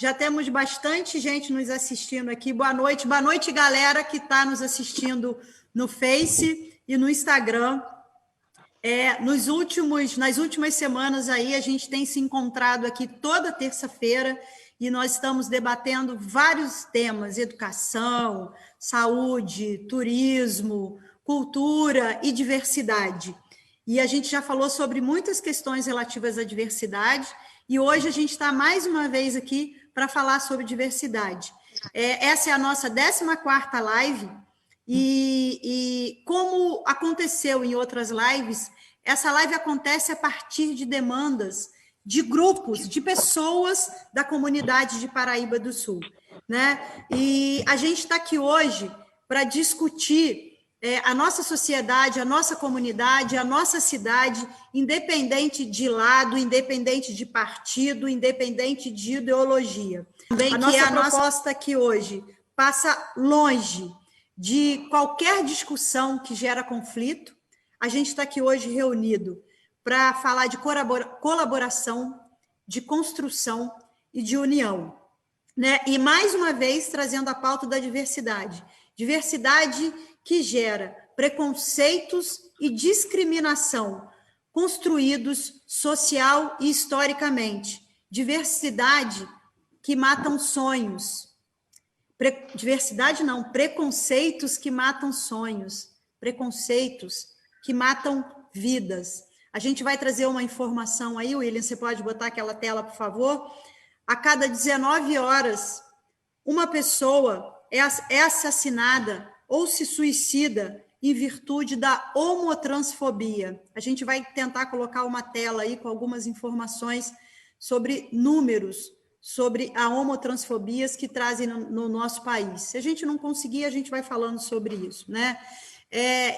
Já temos bastante gente nos assistindo aqui. Boa noite, galera que está nos assistindo no Face e no Instagram. Nas últimas semanas aí, a gente tem se encontrado aqui toda terça-feira e nós estamos debatendo vários temas: educação, saúde, turismo, cultura e diversidade. E a gente já falou sobre muitas questões relativas à diversidade e hoje a gente está mais uma vez aqui para falar sobre diversidade. Essa é a nossa 14ª live e como aconteceu em outras lives, essa live acontece a partir de demandas de grupos, de pessoas da comunidade de Paraíba do Sul, né? E a gente está aqui hoje para discutir a nossa sociedade, a nossa comunidade, a nossa cidade, independente de lado, independente de partido, independente de ideologia. Também a nossa proposta aqui hoje passa longe de qualquer discussão que gera conflito. A gente está aqui hoje reunido para falar de colaboração, de construção e de união, né? E mais uma vez trazendo a pauta da diversidade. Diversidade que gera preconceitos e discriminação construídos social e historicamente. Diversidade que matam sonhos. Preconceitos que matam sonhos. Preconceitos que matam vidas. A gente vai trazer uma informação aí, William, você pode botar aquela tela, por favor? A cada 19 horas, uma pessoa é assassinada ou se suicida em virtude da homotransfobia. A gente vai tentar colocar uma tela aí com algumas informações sobre números, sobre a homotransfobia que trazem no nosso país. Se a gente não conseguir, a gente vai falando sobre isso, né?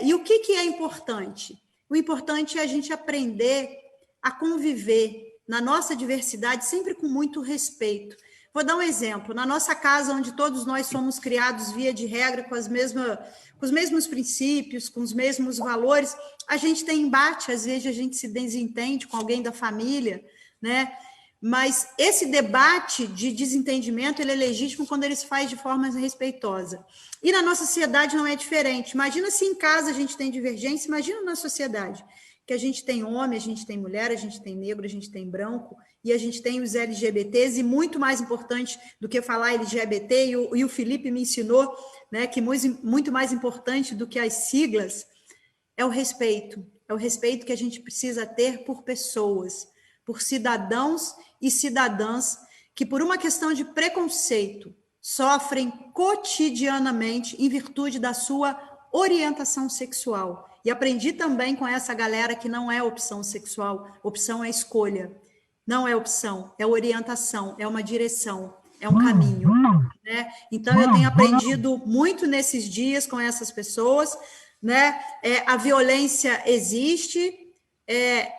E o que é importante? O importante é a gente aprender a conviver na nossa diversidade sempre com muito respeito. Vou dar um exemplo. Na nossa casa, onde todos nós somos criados via de regra com os mesmos princípios, com os mesmos valores, a gente tem embate, às vezes a gente se desentende com alguém da família, né? Mas esse debate de desentendimento, ele é legítimo quando ele se faz de forma respeitosa. E na nossa sociedade não é diferente. Imagina se em casa a gente tem divergência, imagina na sociedade, que a gente tem homem, a gente tem mulher, a gente tem negro, a gente tem branco, e a gente tem os LGBTs, e muito mais importante do que falar LGBT, e o Felipe me ensinou, né, que muito mais importante do que as siglas é o respeito que a gente precisa ter por pessoas, por cidadãos e cidadãs que, por uma questão de preconceito, sofrem cotidianamente em virtude da sua orientação sexual. E aprendi também com essa galera que não é opção sexual, opção é escolha. Não é opção, é orientação, é uma direção, é um caminho, né? Então, eu tenho aprendido muito nesses dias com essas pessoas, né? A violência existe,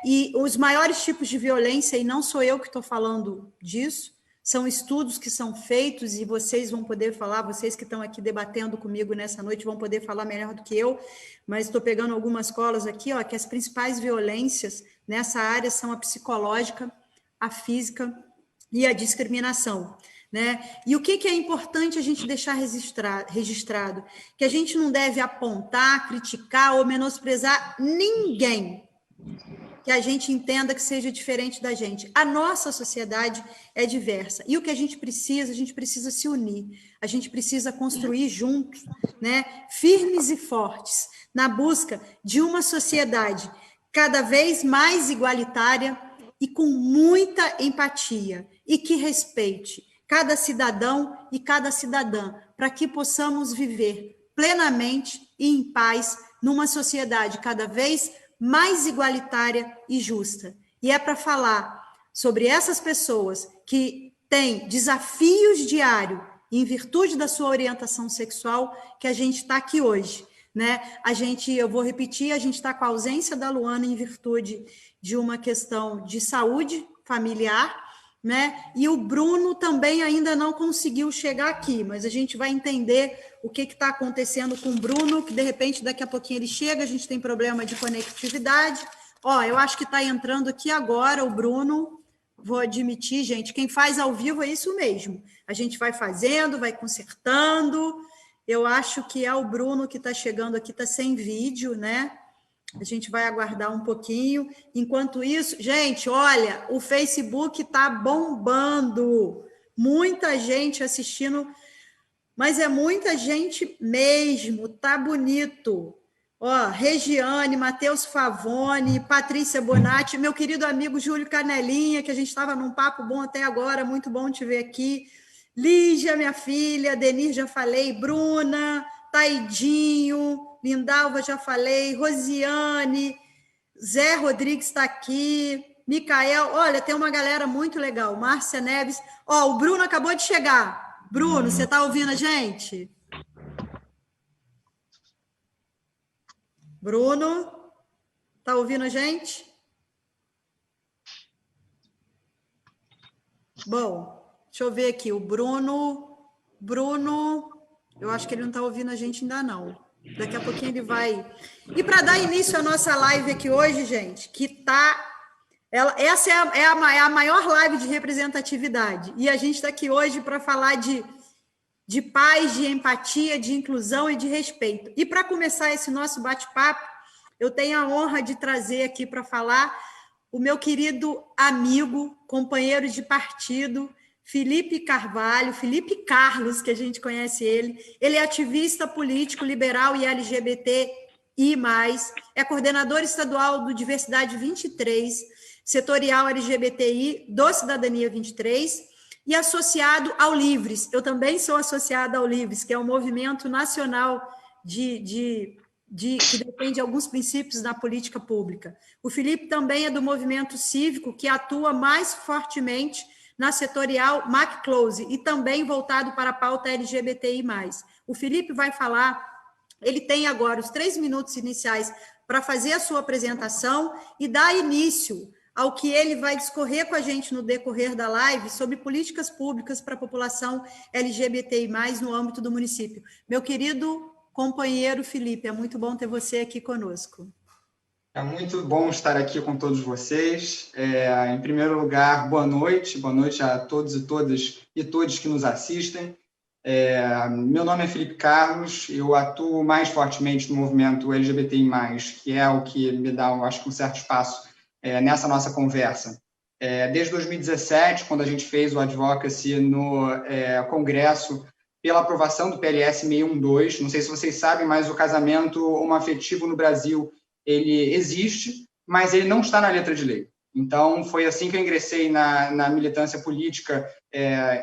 e os maiores tipos de violência, e não sou eu que estou falando disso, são estudos que são feitos e vocês vão poder falar, vocês que estão aqui debatendo comigo nessa noite vão poder falar melhor do que eu, mas estou pegando algumas colas aqui, ó, que as principais violências nessa área são a psicológica, a física e a discriminação, né? E o que é importante a gente deixar registrado? Que a gente não deve apontar, criticar ou menosprezar ninguém que a gente entenda que seja diferente da gente. A nossa sociedade é diversa. E o que a gente precisa se unir. A gente precisa construir juntos, né? Firmes e fortes, na busca de uma sociedade cada vez mais igualitária e com muita empatia, e que respeite cada cidadão e cada cidadã, para que possamos viver plenamente e em paz numa sociedade cada vez mais igualitária e justa. E é para falar sobre essas pessoas que têm desafios diários em virtude da sua orientação sexual que a gente está aqui hoje, né? Eu vou repetir, a gente está com a ausência da Luana em virtude de uma questão de saúde familiar, né? E o Bruno também ainda não conseguiu chegar aqui, mas a gente vai entender o que está acontecendo com o Bruno, que de repente daqui a pouquinho ele chega, a gente tem problema de conectividade. Ó, eu acho que está entrando aqui agora o Bruno. vou admitir, gente, quem faz ao vivo é isso mesmo. A gente vai fazendo, vai consertando. Eu acho que é o Bruno que está chegando aqui, está sem vídeo, né? A gente vai aguardar um pouquinho. Enquanto isso, gente, olha, o Facebook está bombando. Muita gente assistindo, mas é muita gente mesmo. Tá bonito. Ó, Regiane, Matheus Favone, Patrícia Bonatti, meu querido amigo Júlio Canelinha, que a gente estava num papo bom até agora, muito bom te ver aqui. Lígia, minha filha, Denir, já falei, Bruna, Taidinho, Lindalva, já falei, Rosiane, Zé Rodrigues está aqui, Micael, olha, tem uma galera muito legal, Márcia Neves, ó, o Bruno acabou de chegar. Bruno, você está ouvindo a gente? Bruno, tá ouvindo a gente? Bom, deixa eu ver aqui, o Bruno, eu acho que ele não está ouvindo a gente ainda não. Daqui a pouquinho ele vai. E para dar início à nossa live aqui hoje, gente, que tá... essa é a maior live de representatividade. E a gente está aqui hoje para falar de paz, de empatia, de inclusão e de respeito. E para começar esse nosso bate-papo, eu tenho a honra de trazer aqui para falar o meu querido amigo, companheiro de partido, Felipe Carvalho, Felipe Carlos, que a gente conhece ele. Ele é ativista político liberal e LGBTI+, é coordenador estadual do Diversidade 23, setorial LGBTI do Cidadania 23, e associado ao Livres. Eu também sou associada ao Livres, que é um movimento nacional que defende alguns princípios na política pública. O Felipe também é do movimento cívico, que atua mais fortemente na setorial MacClose, e também voltado para a pauta LGBTI+. O Felipe vai falar, ele tem agora os 3 minutos iniciais para fazer a sua apresentação e dar início ao que ele vai discorrer com a gente no decorrer da live sobre políticas públicas para a população LGBTI+, no âmbito do município. Meu querido companheiro Felipe, é muito bom ter você aqui conosco. É muito bom estar aqui com todos vocês. Em primeiro lugar, boa noite a todos e todas e todos que nos assistem. Meu nome é Felipe Carlos, eu atuo mais fortemente no movimento LGBTI+, que é o que me dá, eu acho, um certo espaço nessa nossa conversa. Desde 2017, quando a gente fez o advocacy no Congresso pela aprovação do PLS 612, não sei se vocês sabem, mas o casamento homoafetivo no Brasil, ele existe, mas ele não está na letra de lei. Então, foi assim que eu ingressei na militância política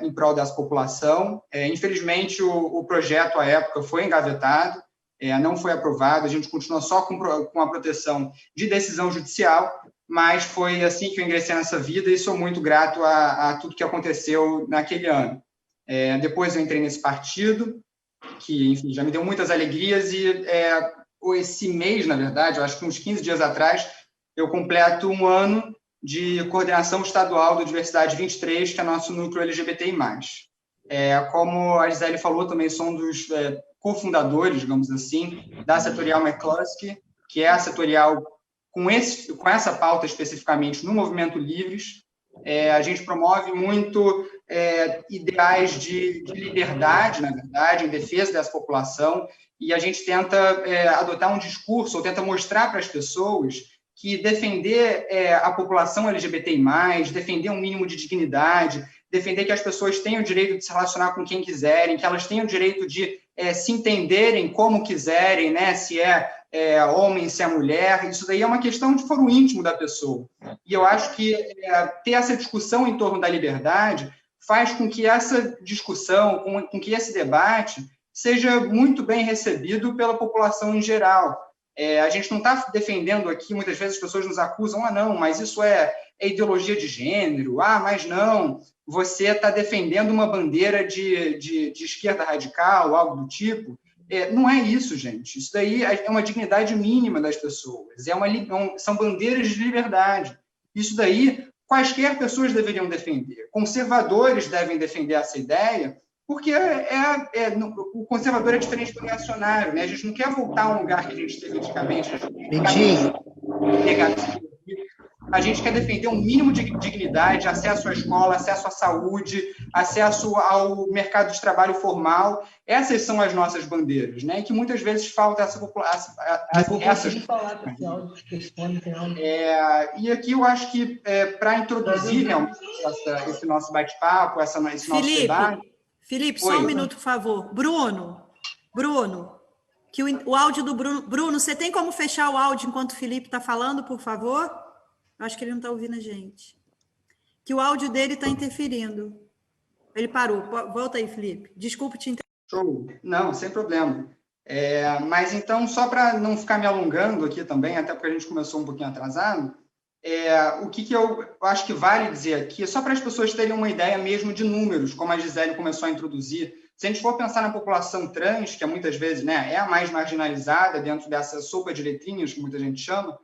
em prol dessa população. Infelizmente, o projeto, à época, foi engavetado, não foi aprovado, a gente continua só com a proteção de decisão judicial, mas foi assim que eu ingressei nessa vida e sou muito grato a tudo que aconteceu naquele ano. Depois eu entrei nesse partido, que, enfim, já me deu muitas alegrias, e esse mês, na verdade, eu acho que uns 15 dias atrás, eu completo um ano de coordenação estadual do Diversidade 23, que é nosso núcleo LGBTI+. Como a Gisele falou, também sou um dos cofundadores, digamos assim, da setorial McCluskey, que é a setorial com essa pauta especificamente no Movimento Livres. A gente promove muito ideais de liberdade, na verdade, em defesa dessa população, e a gente tenta adotar um discurso, ou tenta mostrar para as pessoas que defender a população LGBTI+, defender um mínimo de dignidade, defender que as pessoas tenham o direito de se relacionar com quem quiserem, que elas tenham o direito de se entenderem como quiserem, né? Se é homem, se é mulher, isso daí é uma questão de foro íntimo da pessoa. E eu acho que ter essa discussão em torno da liberdade faz com que essa discussão, com que esse debate seja muito bem recebido pela população em geral. A gente não está defendendo aqui, muitas vezes as pessoas nos acusam, não, mas isso é ideologia de gênero, mas não, você está defendendo uma bandeira de esquerda radical, algo do tipo. Não é isso, gente. Isso daí é uma dignidade mínima das pessoas, são bandeiras de liberdade. Isso daí, quaisquer pessoas deveriam defender. Conservadores devem defender essa ideia, porque o conservador é diferente do reacionário, né? A gente não quer voltar a um lugar que a gente teve antigamente. a gente quer defender um mínimo de dignidade, acesso à escola, acesso à saúde, acesso ao mercado de trabalho formal. Essas são as nossas bandeiras, né? E que muitas vezes falta essa população. E aqui eu acho que, para introduzir realmente esse nosso bate-papo, esse nosso debate... Felipe, só um minuto, por favor. Bruno, que o áudio do Bruno... Bruno, você tem como fechar o áudio enquanto o Felipe está falando, por favor? Eu acho que ele não está ouvindo a gente. Que o áudio dele está interferindo. Ele parou. Volta aí, Felipe. Desculpa te interromper. Show. Não, sem problema. Mas então, só para não ficar me alongando aqui também, até porque a gente começou um pouquinho atrasado, o que eu acho que vale dizer aqui, só para as pessoas terem uma ideia mesmo de números, como a Gisele começou a introduzir. Se a gente for pensar na população trans, que muitas vezes, né, é a mais marginalizada dentro dessa sopa de letrinhas, que muita gente chama,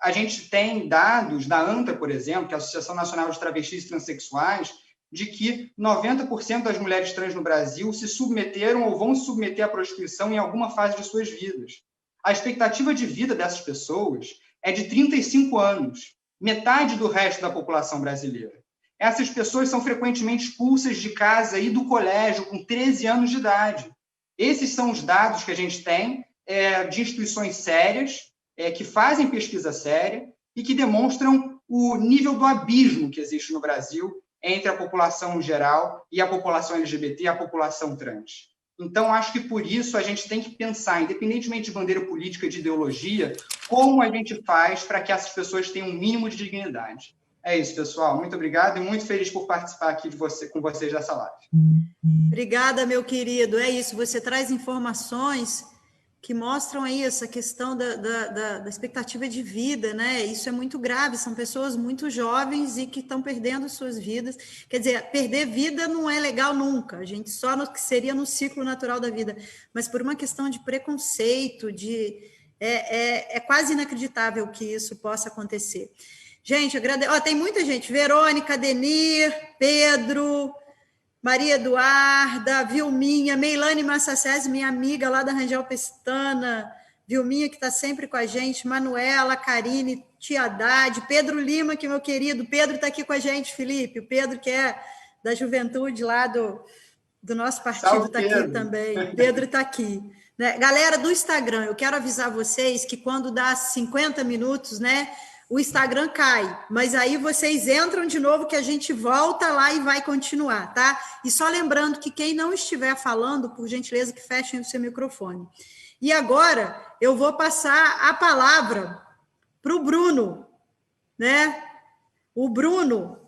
a gente tem dados da ANTA, por exemplo, que é a Associação Nacional de Travestis e Transsexuais, de que 90% das mulheres trans no Brasil se submeteram ou vão se submeter à prostituição em alguma fase de suas vidas. A expectativa de vida dessas pessoas é de 35 anos, metade do resto da população brasileira. Essas pessoas são frequentemente expulsas de casa e do colégio com 13 anos de idade. Esses são os dados que a gente tem de instituições sérias, que fazem pesquisa séria e que demonstram o nível do abismo que existe no Brasil entre a população geral e a população LGBT e a população trans. Então, acho que por isso a gente tem que pensar, independentemente de bandeira política e de ideologia, como a gente faz para que essas pessoas tenham um mínimo de dignidade. É isso, pessoal. Muito obrigado e muito feliz por participar aqui com vocês dessa live. Obrigada, meu querido. É isso, você traz informações que mostram aí essa questão da expectativa de vida, né? Isso é muito grave, são pessoas muito jovens e que estão perdendo suas vidas. Quer dizer, perder vida não é legal nunca, a gente só seria no ciclo natural da vida, mas por uma questão de preconceito, é quase inacreditável que isso possa acontecer. Gente, agradeço. Tem muita gente, Verônica, Denir, Pedro... Maria Eduarda, Vilminha, Meilane Massacés, minha amiga lá da Rangel Pestana, Vilminha, que está sempre com a gente, Manuela, Karine, Tia Haddad, Pedro Lima, que é meu querido, Pedro está aqui com a gente, Felipe, o Pedro que é da juventude lá do nosso partido está aqui também, Pedro está aqui. Né? Galera do Instagram, eu quero avisar vocês que quando dá 50 minutos, né, o Instagram cai, mas aí vocês entram de novo que a gente volta lá e vai continuar, tá? E só lembrando que quem não estiver falando, por gentileza, que fechem o seu microfone. E agora eu vou passar a palavra para o Bruno, né? O Bruno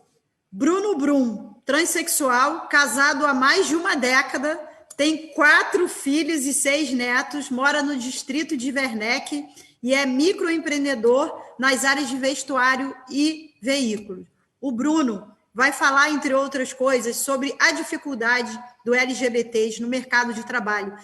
Brum, transexual, casado há mais de uma década, tem 4 filhos e 6 netos, mora no distrito de Werneck e é microempreendedor nas áreas de vestuário e veículos. O Bruno vai falar, entre outras coisas, sobre a dificuldade do LGBTs no mercado de trabalho.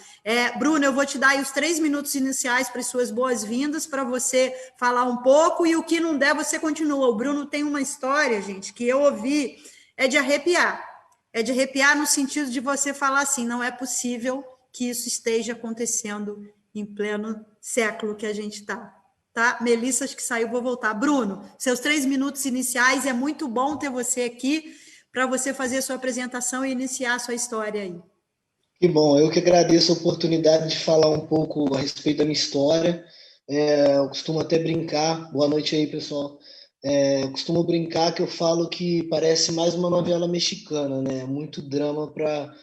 Bruno, eu vou te dar aí os 3 minutos iniciais para as suas boas-vindas, para você falar um pouco, e o que não der, você continua. O Bruno tem uma história, gente, que eu ouvi, é de arrepiar. É de arrepiar no sentido de você falar assim, não é possível que isso esteja acontecendo em pleno século que a gente está. Tá? Melissa, acho que saiu, vou voltar. Bruno, seus 3 minutos iniciais, é muito bom ter você aqui para você fazer a sua apresentação e iniciar a sua história aí. Que bom, eu que agradeço a oportunidade de falar um pouco a respeito da minha história. Eu costumo até brincar, boa noite aí, pessoal. Eu costumo brincar que eu falo que parece mais uma novela mexicana, né? Muito drama para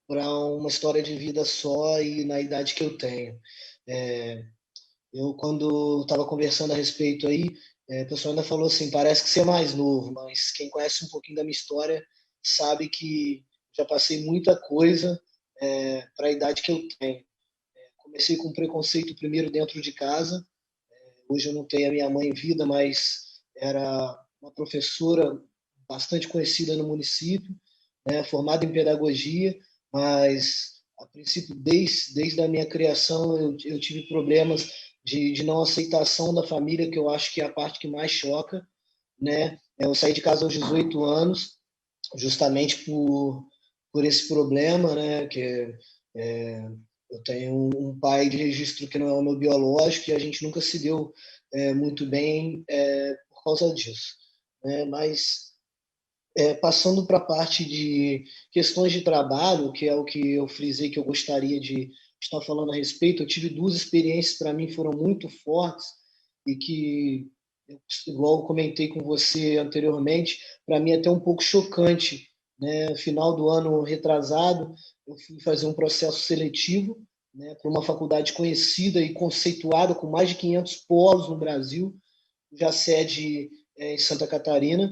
uma história de vida só e na idade que eu tenho. Eu, quando estava conversando a respeito aí, o pessoal ainda falou assim, parece que você é mais novo, mas quem conhece um pouquinho da minha história sabe que já passei muita coisa para a idade que eu tenho. Comecei com preconceito primeiro dentro de casa. Hoje eu não tenho a minha mãe em vida, mas era uma professora bastante conhecida no município, né, formada em pedagogia, mas a princípio, desde a minha criação, eu tive problemas de não aceitação da família, que eu acho que é a parte que mais choca, né? Eu saí de casa aos 18 anos, justamente por esse problema, né? Que eu tenho um pai de registro que não é o meu biológico e a gente nunca se deu muito bem causa disso. Mas, passando para a parte de questões de trabalho, que é o que eu frisei que eu gostaria de estar falando a respeito, eu tive duas experiências, para mim, foram muito fortes, e que, igual eu comentei com você anteriormente, para mim é até um pouco chocante. Né? No final do ano retrasado, eu fui fazer um processo seletivo, né, para uma faculdade conhecida e conceituada, com mais de 500 polos no Brasil, já sede em Santa Catarina.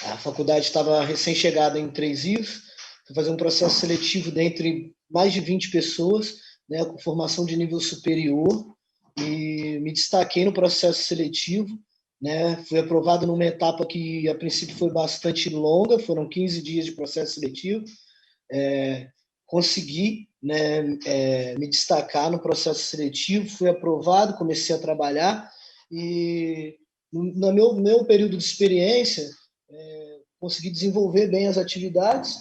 A faculdade estava recém-chegada em Três Rios, fui fazer um processo seletivo dentre mais de 20 pessoas, né, com formação de nível superior, e me destaquei no processo seletivo, né, fui aprovado numa etapa que a princípio foi bastante longa, foram 15 dias de processo seletivo, consegui, né, me destacar no processo seletivo, fui aprovado, comecei a trabalhar, e no meu período de experiência, consegui desenvolver bem as atividades,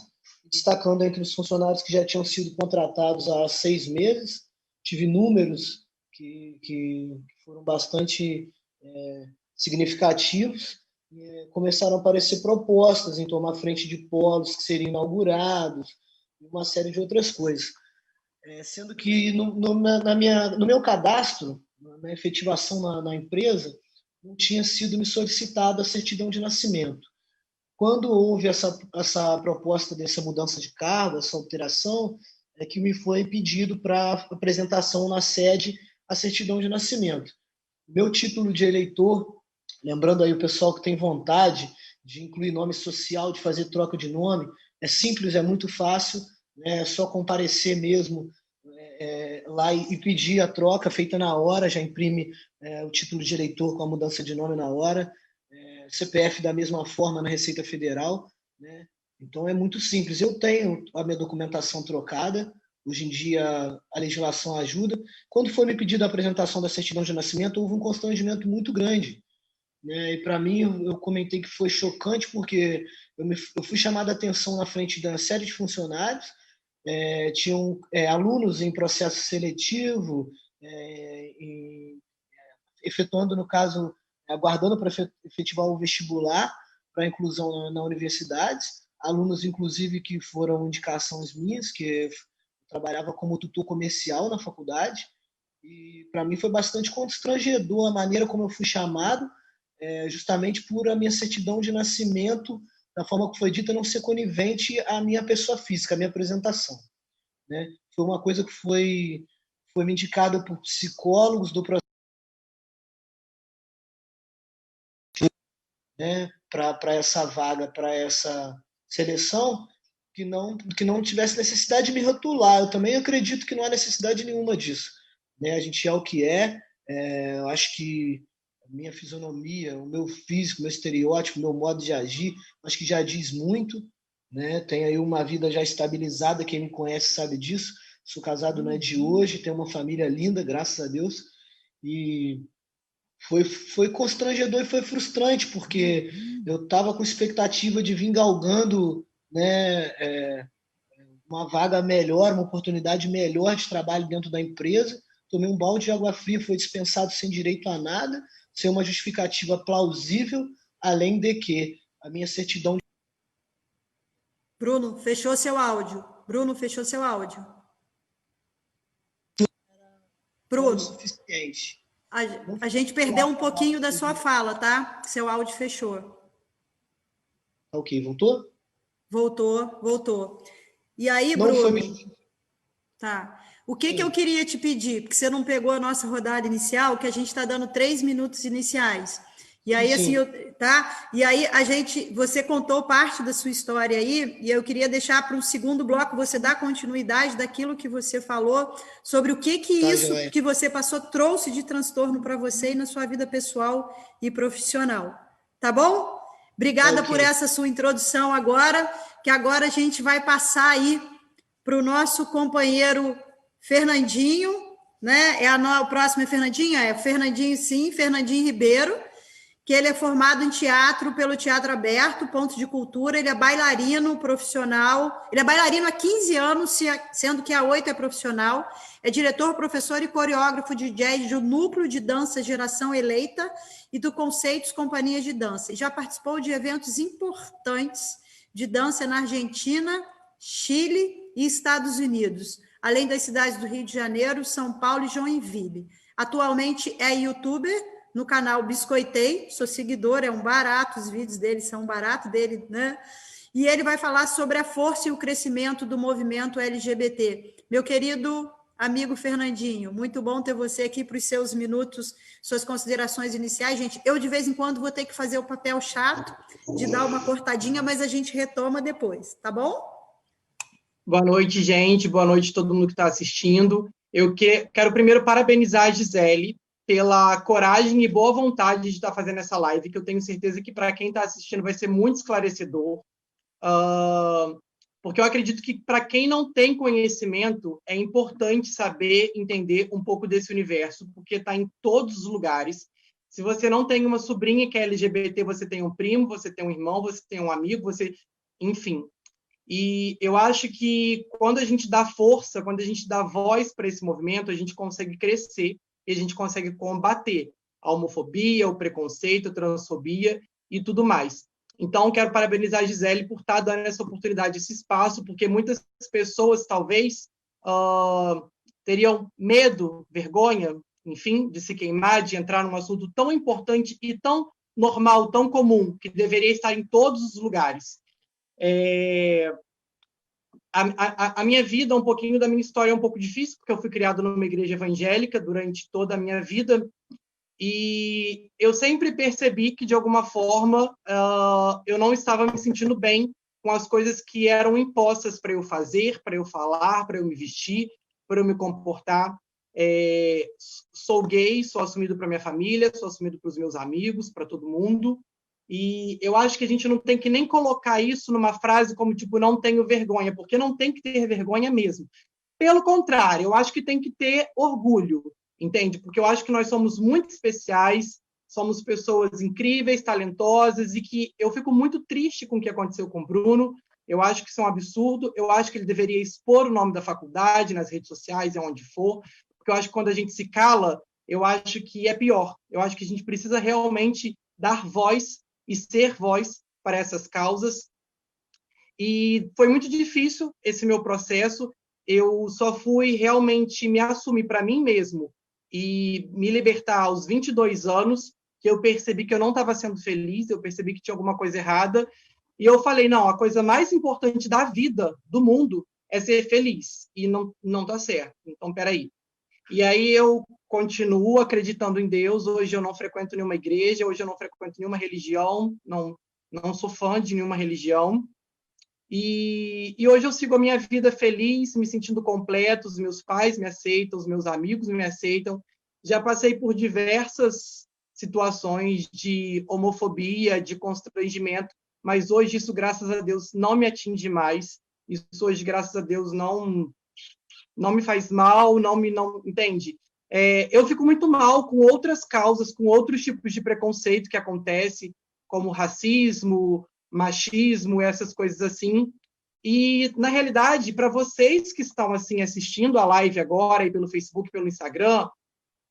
destacando entre os funcionários que já tinham sido contratados há 6 meses. Tive números que foram bastante significativos. Começaram a aparecer propostas em tomar frente de polos que seriam inaugurados, e uma série de outras coisas. Sendo que no meu cadastro, na efetivação na empresa, não tinha sido me solicitada a certidão de nascimento. Quando houve essa proposta dessa mudança de cargo, essa alteração, é que me foi pedido para apresentação na sede a certidão de nascimento. Meu título de eleitor, lembrando aí o pessoal que tem vontade de incluir nome social, de fazer troca de nome, é simples, é muito fácil, né? É só comparecer mesmo lá e pedir a troca feita na hora, já imprime o título de eleitor com a mudança de nome na hora, CPF da mesma forma na Receita Federal, né? Então é muito simples. Eu tenho a minha documentação trocada, hoje em dia a legislação ajuda. Quando foi me pedido a apresentação da certidão de nascimento, houve um constrangimento muito grande, né? E para mim, eu comentei que foi chocante, porque eu fui chamado a atenção na frente da série de funcionários, tinham alunos em processo seletivo, efetuando, no caso, aguardando para efetivar o vestibular para inclusão na universidade, alunos, inclusive, que foram indicações minhas, que eu trabalhava como tutor comercial na faculdade, e para mim foi bastante constrangedor a maneira como eu fui chamado, justamente por a minha certidão de nascimento, da forma que foi dita, não ser conivente à minha pessoa física, à minha apresentação. Né? Foi uma coisa que foi me indicada por psicólogos do processo, né, para essa vaga, para essa seleção, que não tivesse necessidade de me rotular. Eu também acredito que não há necessidade nenhuma disso. Né? A gente é o que é. Eu acho que a minha fisionomia, o meu físico, o meu estereótipo, o meu modo de agir, acho que já diz muito. Né? Tenho aí uma vida já estabilizada, quem me conhece sabe disso. Sou casado não é de hoje, tenho uma família linda, graças a Deus. E foi constrangedor e foi frustrante, porque eu estava com expectativa de vir galgando, né, uma vaga melhor, uma oportunidade melhor de trabalho dentro da empresa. Tomei um balde de água fria, foi dispensado sem direito a nada, sem uma justificativa plausível, além de que a minha certidão... Bruno, fechou seu áudio. Bruno, fechou seu áudio. Bruno, suficiente. A gente perdeu um pouquinho da sua fala, tá? Seu áudio fechou. Ok, voltou? Voltou. E aí, não Bruno? Foi... Tá. O que eu queria te pedir? Porque você não pegou a nossa rodada inicial, que a gente está dando 3 minutos iniciais. E aí, assim, tá? E aí, você contou parte da sua história aí, e eu queria deixar para o segundo bloco você dar continuidade daquilo que você falou, sobre o que isso joia. Que você passou trouxe de transtorno para você e na sua vida pessoal e profissional. Tá bom? Obrigada por essa sua introdução agora, que agora a gente vai passar aí para o nosso companheiro Fernandinho, né? O próximo é Fernandinho? Fernandinho, sim, Fernandinho Ribeiro, que ele é formado em teatro pelo Teatro Aberto, Ponto de Cultura, ele é bailarino profissional, ele é bailarino há 15 anos, sendo que há 8 é profissional, é diretor, professor e coreógrafo de jazz do Núcleo de Dança Geração Eleita e do Conceitos Companhias de Dança. E já participou de eventos importantes de dança na Argentina, Chile e Estados Unidos, além das cidades do Rio de Janeiro, São Paulo e Joinville. Atualmente é youtuber no canal Biscoitei, sou seguidor, é um barato, os vídeos dele são um barato dele, né? E ele vai falar sobre a força e o crescimento do movimento LGBT. Meu querido amigo Fernandinho, muito bom ter você aqui para os seus minutos, suas considerações iniciais. Gente, eu de vez em quando vou ter que fazer o papel chato de dar uma cortadinha, mas a gente retoma depois, tá bom? Boa noite, gente. Boa noite a todo mundo que está assistindo. Eu quero primeiro parabenizar a Gisele pela coragem e boa vontade de estar fazendo essa live, que eu tenho certeza que para quem está assistindo vai ser muito esclarecedor, porque eu acredito que para quem não tem conhecimento, é importante saber, entender um pouco desse universo, porque está em todos os lugares. Se você não tem uma sobrinha que é LGBT, você tem um primo, você tem um irmão, você tem um amigo, enfim. E eu acho que quando a gente dá força, quando a gente dá voz para esse movimento, a gente consegue crescer e a gente consegue combater a homofobia, o preconceito, a transfobia e tudo mais. Então, quero parabenizar a Gisele por estar dando essa oportunidade, esse espaço, porque muitas pessoas, talvez, teriam medo, vergonha, enfim, de se queimar, de entrar num assunto tão importante e tão normal, tão comum, que deveria estar em todos os lugares. A minha vida, um pouquinho da minha história é um pouco difícil, porque eu fui criado numa igreja evangélica durante toda a minha vida, e eu sempre percebi que, de alguma forma, eu não estava me sentindo bem com as coisas que eram impostas para eu fazer, para eu falar, para eu me vestir, para eu me comportar. Sou gay, sou assumido para minha família, sou assumido para os meus amigos, para todo mundo. E eu acho que a gente não tem que nem colocar isso numa frase como, tipo, não tenho vergonha, porque não tem que ter vergonha mesmo. Pelo contrário, eu acho que tem que ter orgulho, entende? Porque eu acho que nós somos muito especiais, somos pessoas incríveis, talentosas, e que eu fico muito triste com o que aconteceu com o Bruno. Eu acho que isso é um absurdo, eu acho que ele deveria expor o nome da faculdade nas redes sociais, aonde for, porque eu acho que quando a gente se cala, eu acho que é pior. Eu acho que a gente precisa realmente dar voz e ser voz para essas causas. E foi muito difícil esse meu processo. Eu só fui realmente me assumir para mim mesmo e me libertar aos 22 anos, que eu percebi que eu não estava sendo feliz, eu percebi que tinha alguma coisa errada, e eu falei, não, a coisa mais importante da vida, do mundo, é ser feliz, e não está certo. Então, peraí. E aí eu continuo acreditando em Deus. Hoje eu não frequento nenhuma igreja, hoje eu não frequento nenhuma religião, não sou fã de nenhuma religião. E hoje eu sigo a minha vida feliz, me sentindo completo, os meus pais me aceitam, os meus amigos me aceitam. Já passei por diversas situações de homofobia, de constrangimento, mas hoje isso, graças a Deus, não me atinge mais. Isso hoje, graças a Deus, não me faz mal, não entende? Eu fico muito mal com outras causas, com outros tipos de preconceito que acontece, como racismo, machismo, essas coisas assim. E, na realidade, para vocês que estão assim assistindo a live agora, aí pelo Facebook, pelo Instagram,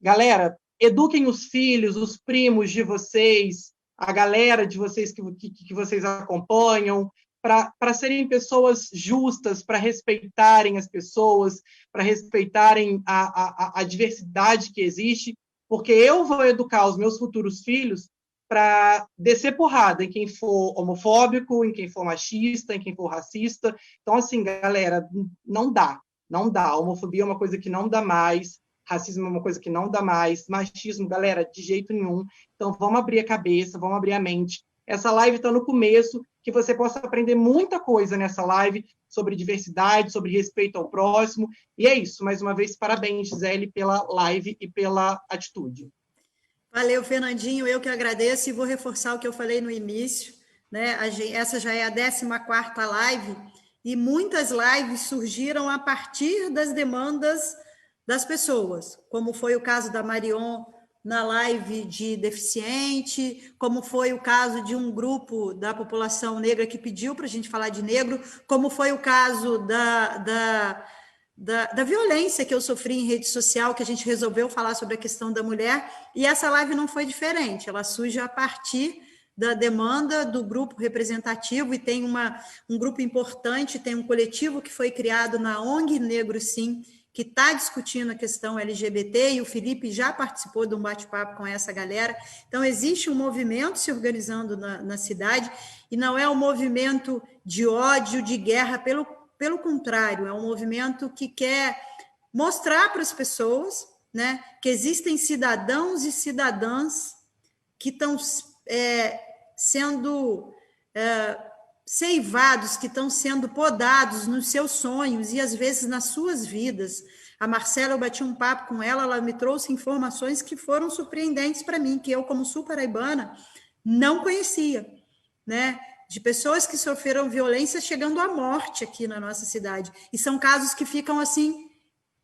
galera, eduquem os filhos, os primos de vocês, a galera de vocês que vocês acompanham, para serem pessoas justas, para respeitarem as pessoas, para respeitarem a diversidade que existe, porque eu vou educar os meus futuros filhos para descer porrada em quem for homofóbico, em quem for machista, em quem for racista. Então, assim, galera, não dá. A homofobia é uma coisa que não dá mais, racismo é uma coisa que não dá mais, machismo, galera, de jeito nenhum. Então, vamos abrir a cabeça, vamos abrir a mente. Essa live está no começo, que você possa aprender muita coisa nessa live sobre diversidade, sobre respeito ao próximo. E é isso. Mais uma vez, parabéns, Gisele, pela live e pela atitude. Valeu, Fernandinho. Eu que agradeço e vou reforçar o que eu falei no início, né? Essa já é a 14ª live e muitas lives surgiram a partir das demandas das pessoas, como foi o caso da Marion na live de deficiente, como foi o caso de um grupo da população negra que pediu para a gente falar de negro, como foi o caso da violência que eu sofri em rede social, que a gente resolveu falar sobre a questão da mulher, e essa live não foi diferente, ela surge a partir da demanda do grupo representativo, e tem um grupo importante, tem um coletivo que foi criado na ONG Negro Sim, que está discutindo a questão LGBT, e o Felipe já participou de um bate-papo com essa galera. Então, existe um movimento se organizando na cidade, e não é um movimento de ódio, de guerra, pelo contrário, é um movimento que quer mostrar para as pessoas, né, que existem cidadãos e cidadãs que estão sendo ceivados, que estão sendo podados nos seus sonhos e, às vezes, nas suas vidas. A Marcela, eu bati um papo com ela, ela me trouxe informações que foram surpreendentes para mim, que eu, como sul-paraibana, não conhecia, né? De pessoas que sofreram violência chegando à morte aqui na nossa cidade. E são casos que ficam, assim,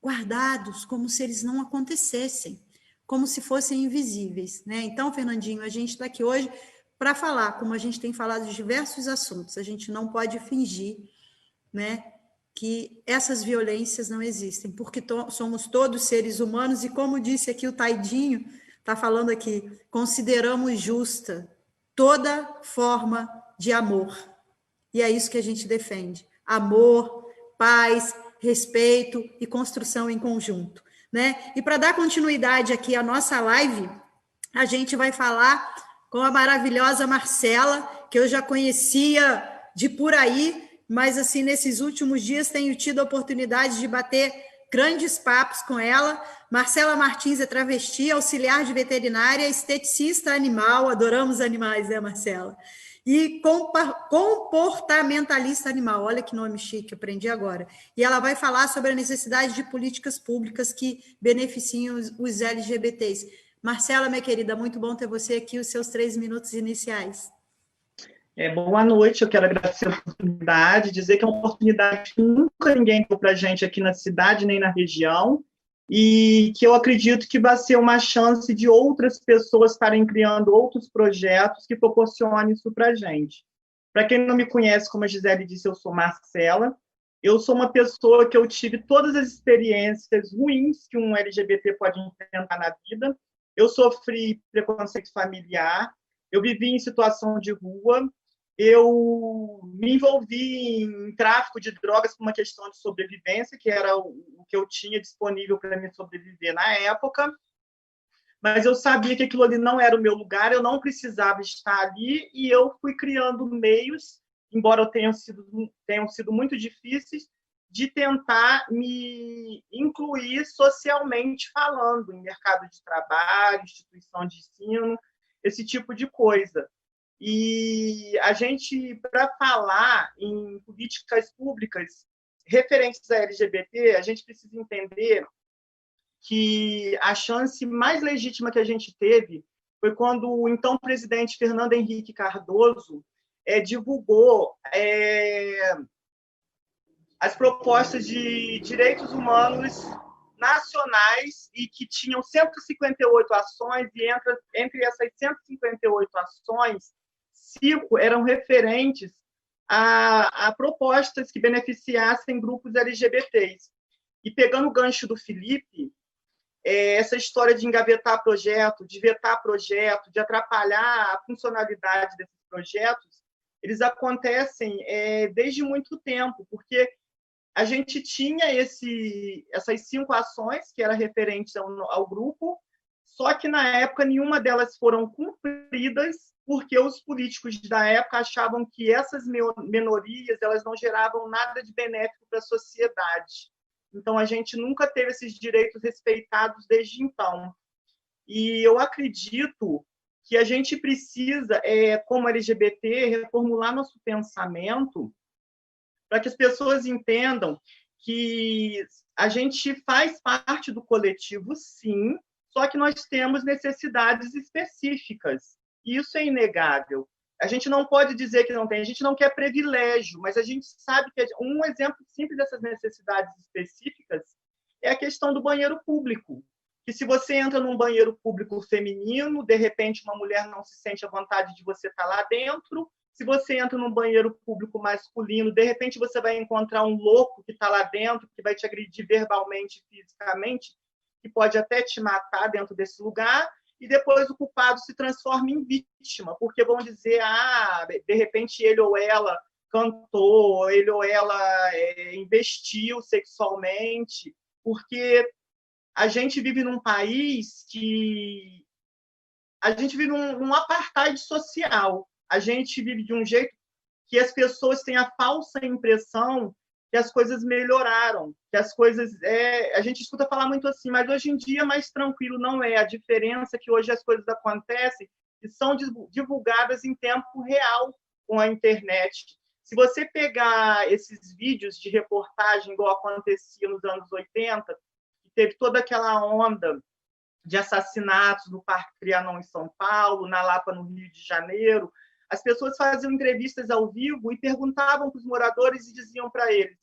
guardados, como se eles não acontecessem, como se fossem invisíveis, né? Então, Fernandinho, a gente está aqui hoje para falar, como a gente tem falado de diversos assuntos, a gente não pode fingir, né, que essas violências não existem, porque somos todos seres humanos, e como disse aqui o Taidinho, está falando aqui, consideramos justa toda forma de amor, e é isso que a gente defende, amor, paz, respeito e construção em conjunto, né? E para dar continuidade aqui à nossa live, a gente vai falar com a maravilhosa Marcela, que eu já conhecia de por aí, mas assim, nesses últimos dias tenho tido a oportunidade de bater grandes papos com ela. Marcela Martins é travesti, auxiliar de veterinária, esteticista animal, adoramos animais, né, Marcela? E comportamentalista animal, olha que nome chique, aprendi agora. E ela vai falar sobre a necessidade de políticas públicas que beneficiem os LGBTs. Marcela, minha querida, muito bom ter você aqui, os seus 3 minutos iniciais. Boa noite, eu quero agradecer a oportunidade, dizer que é uma oportunidade que nunca ninguém deu para a gente aqui na cidade, nem na região, e que eu acredito que vai ser uma chance de outras pessoas estarem criando outros projetos que proporcionem isso para a gente. Para quem não me conhece, como a Gisele disse, eu sou Marcela, eu sou uma pessoa que eu tive todas as experiências ruins que um LGBT pode enfrentar na vida. Eu sofri preconceito familiar, eu vivi em situação de rua, eu me envolvi em tráfico de drogas por uma questão de sobrevivência, que era o que eu tinha disponível para me sobreviver na época, mas eu sabia que aquilo ali não era o meu lugar, eu não precisava estar ali, e eu fui criando meios, embora tenham sido muito difíceis, de tentar me incluir socialmente falando, em mercado de trabalho, instituição de ensino, esse tipo de coisa. E a gente, para falar em políticas públicas referentes a LGBT, a gente precisa entender que a chance mais legítima que a gente teve foi quando o então presidente Fernando Henrique Cardoso divulgou as propostas de direitos humanos nacionais, e que tinham 158 ações, e entre essas 158 ações, 5 eram referentes a propostas que beneficiassem grupos LGBTs. E pegando o gancho do Felipe, essa história de engavetar projeto, de vetar projeto, de atrapalhar a funcionalidade desses projetos, eles acontecem desde muito tempo, porque a gente tinha essas 5 ações que eram referentes ao grupo, só que, na época, nenhuma delas foram cumpridas, porque os políticos da época achavam que essas minorias elas não geravam nada de benéfico para a sociedade. Então, a gente nunca teve esses direitos respeitados desde então. E eu acredito que a gente precisa, como LGBT, reformular nosso pensamento para que as pessoas entendam que a gente faz parte do coletivo, sim, só que nós temos necessidades específicas. E isso é inegável. A gente não pode dizer que não tem, a gente não quer privilégio, mas a gente sabe que um exemplo simples dessas necessidades específicas é a questão do banheiro público. que se você entra num banheiro público feminino, de repente uma mulher não se sente à vontade de você estar lá dentro. Se você entra num banheiro público masculino, de repente você vai encontrar um louco que está lá dentro, que vai te agredir verbalmente, fisicamente, que pode até te matar dentro desse lugar, e depois o culpado se transforma em vítima, porque vão dizer, de repente ele ou ela cantou, ele ou ela investiu sexualmente, porque a gente vive num país que a gente vive num apartheid social. A gente vive de um jeito que as pessoas têm a falsa impressão que as coisas melhoraram, que as coisas... a gente escuta falar muito assim, mas hoje em dia mais tranquilo não é. A diferença é que hoje as coisas acontecem e são divulgadas em tempo real com a internet. Se você pegar esses vídeos de reportagem, igual acontecia nos anos 80, teve toda aquela onda de assassinatos no Parque Trianon, em São Paulo, na Lapa, no Rio de Janeiro. As pessoas faziam entrevistas ao vivo e perguntavam para os moradores e diziam para eles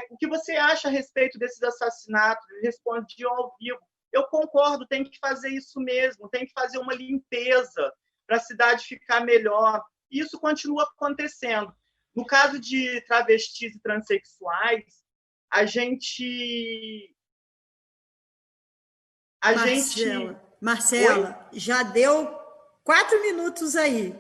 o que você acha a respeito desses assassinatos? Eles respondiam ao vivo. Eu concordo, tem que fazer isso mesmo, tem que fazer uma limpeza para a cidade ficar melhor. E isso continua acontecendo. No caso de travestis e transexuais, a gente... Marcela, já deu 4 minutos aí.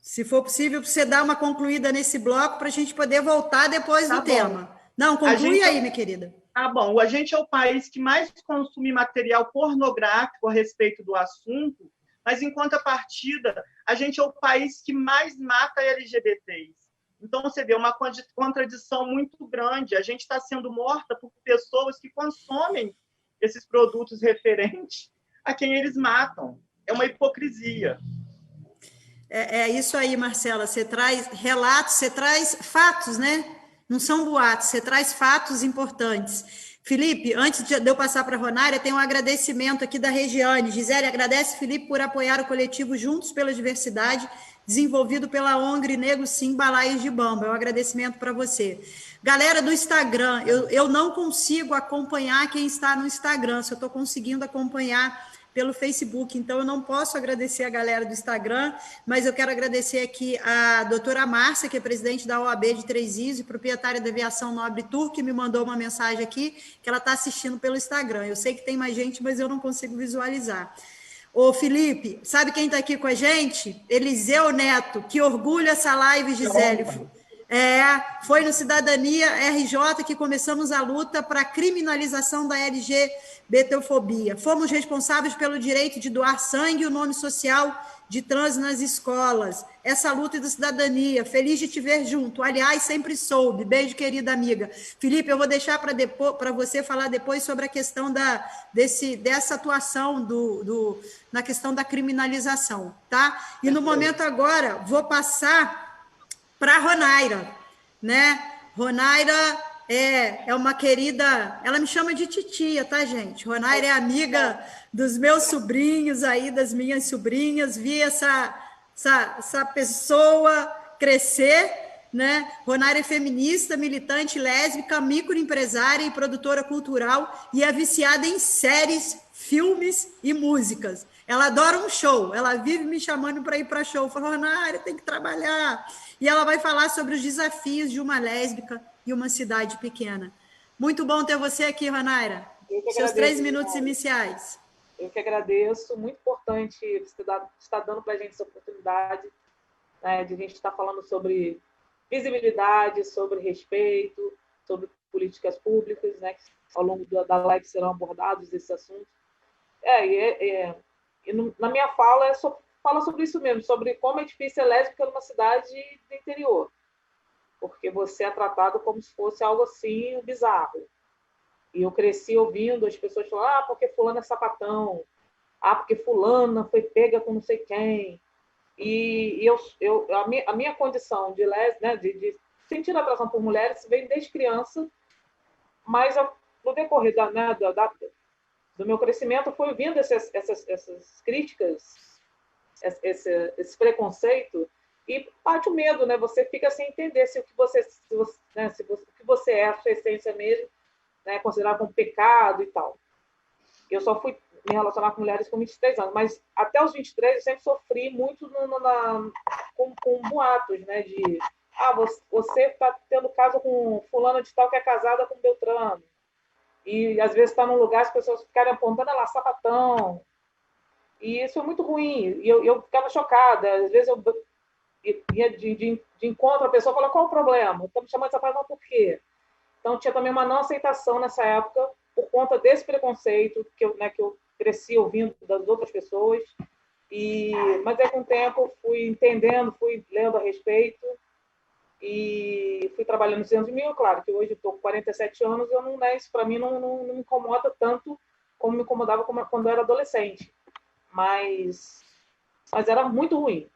Se for possível, você dar uma concluída nesse bloco para a gente poder voltar depois do tema. Não, conclui aí, minha querida. Tá bom. A gente é o país que mais consome material pornográfico a respeito do assunto, mas, em contrapartida, a gente é o país que mais mata LGBTs. Então, você vê uma contradição muito grande. A gente está sendo morta por pessoas que consomem esses produtos referentes a quem eles matam. É uma hipocrisia. É isso aí, Marcela. Você traz relatos, você traz fatos, né? Não são boatos, você traz fatos importantes. Felipe, antes de eu passar para a Ronária, tem um agradecimento aqui da Regiane. Gisele, agradece Felipe por apoiar o coletivo Juntos pela Diversidade, desenvolvido pela ONG Negro Sim Balaios de Bamba. É um agradecimento para você. Galera do Instagram, eu não consigo acompanhar quem está no Instagram, se eu estou conseguindo acompanhar pelo Facebook, então eu não posso agradecer a galera do Instagram, mas eu quero agradecer aqui a doutora Márcia, que é presidente da OAB de Três Rios e proprietária da Aviação Nobre Tour, que me mandou uma mensagem aqui, que ela está assistindo pelo Instagram. Eu sei que tem mais gente, mas eu não consigo visualizar. Ô, Felipe, sabe quem está aqui com a gente? Eliseu Neto. Que orgulho essa live, Gisele. Foi no Cidadania RJ que começamos a luta para a criminalização da LGBTfobia. Fomos responsáveis pelo direito de doar sangue e o nome social de trans nas escolas. Essa luta da cidadania. Feliz de te ver junto. Aliás, sempre soube. Beijo, querida amiga. Felipe, eu vou deixar para você falar depois sobre a questão dessa atuação na questão da criminalização, tá? E no momento agora, vou passar para a Ronaira, né? Ronaira é uma querida, ela me chama de titia, tá, gente? Ronaira é amiga dos meus sobrinhos aí, das minhas sobrinhas, vi essa pessoa crescer, né? Ronaira é feminista, militante, lésbica, microempresária e produtora cultural e é viciada em séries, filmes e músicas. Ela adora um show, ela vive me chamando para ir para show. Fala, Ronaira, tem que trabalhar. E ela vai falar sobre os desafios de uma lésbica e uma cidade pequena. Muito bom ter você aqui, Ronaira. Seus 3 minutos iniciais. Eu que agradeço. Muito importante você estar dando para a gente essa oportunidade, né, de a gente estar falando sobre visibilidade, sobre respeito, sobre políticas públicas, né, que ao longo da live serão abordados esses assuntos. Na minha fala, fala sobre isso mesmo, sobre como é difícil ser lésbica numa cidade do interior, porque você é tratado como se fosse algo assim bizarro. E eu cresci ouvindo as pessoas falar, porque fulano é sapatão, porque fulana foi pega com não sei quem. E a minha condição de lésbica, né, de sentir atração por mulheres, vem desde criança, mas no decorrer do meu crescimento, eu fui ouvindo essas críticas, esse preconceito, e bate o medo, né? Você fica sem entender se o que você é, a sua essência mesmo, né? Considerado como pecado e tal. Eu só fui me relacionar com mulheres com 23 anos, mas até os 23 eu sempre sofri muito com boatos, né? De, você está tendo caso com fulano de tal que é casada com Beltrano. E às vezes está num lugar, as pessoas ficarem apontando lá, sapatão. E isso é muito ruim. E eu ficava chocada. Às vezes eu ia de encontro, a pessoa fala, qual o problema? Estão me chamando de sapatão por quê? Então tinha também uma não aceitação nessa época, por conta desse preconceito que eu cresci ouvindo das outras pessoas. Mas aí com o tempo fui entendendo, fui lendo a respeito e fui trabalhando nos anos de mil. Claro que hoje estou com 47 anos, isso para mim não me incomoda tanto como me incomodava quando eu era adolescente. Mas era muito ruim.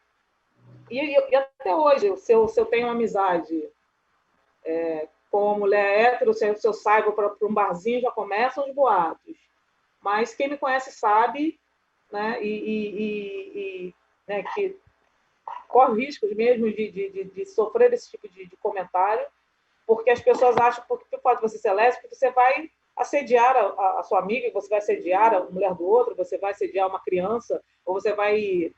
E até hoje, se eu tenho uma amizade com uma mulher hétero, se eu saio para um barzinho, já começam os boatos. Mas quem me conhece sabe, né, né, que corre riscos mesmo de sofrer esse tipo de comentário, porque as pessoas acham que pode você ser lésbica, você vai assediar a sua amiga, você vai assediar a mulher do outro, você vai assediar uma criança, ou você vai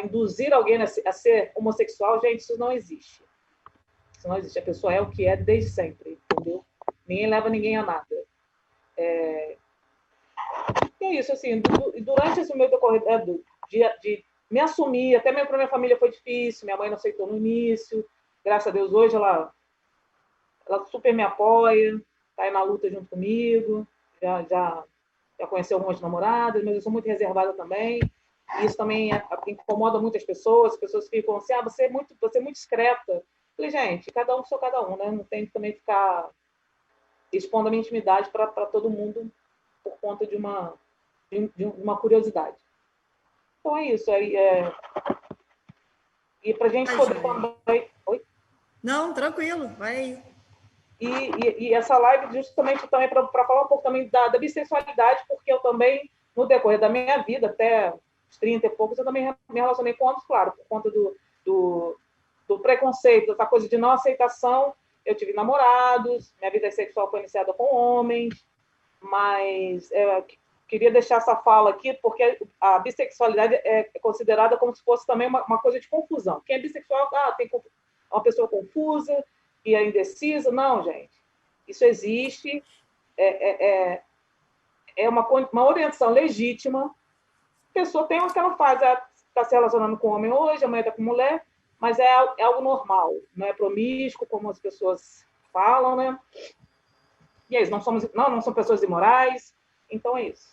induzir alguém a ser homossexual. Gente, isso não existe. Isso não existe. A pessoa é o que é desde sempre, entendeu? Ninguém leva ninguém a nada. E é isso, assim, durante esse meu decorrer de me assumir, até mesmo para minha família foi difícil, minha mãe não aceitou no início, graças a Deus hoje ela super me apoia, está aí na luta junto comigo, já conheceu algumas namoradas, mas eu sou muito reservada também, e isso também incomoda muitas pessoas, as pessoas ficam assim, você é muito discreta. Eu falei, gente, cada um sou cada um, né? Não tem que também ficar expondo a minha intimidade para todo mundo por conta de uma curiosidade. Então é isso. E para a gente poder também... Oi? Não, tranquilo, vai aí. E essa live justamente também para falar um pouco também da bissexualidade, porque eu também, no decorrer da minha vida, até os 30 e poucos, eu também me relacionei com homens, claro, por conta do preconceito, dessa coisa de não aceitação. Eu tive namorados, minha vida sexual foi iniciada com homens, mas queria deixar essa fala aqui, porque a bissexualidade é considerada como se fosse também uma coisa de confusão. Quem é bissexual, tem uma pessoa confusa e é indecisa. Não, gente. Isso existe. É uma orientação legítima. A pessoa tem o que ela faz. Está se relacionando com homem hoje, amanhã está com mulher, mas é algo normal. Não é promíscuo, como as pessoas falam, né? E é isso. Não são pessoas imorais. Então, é isso.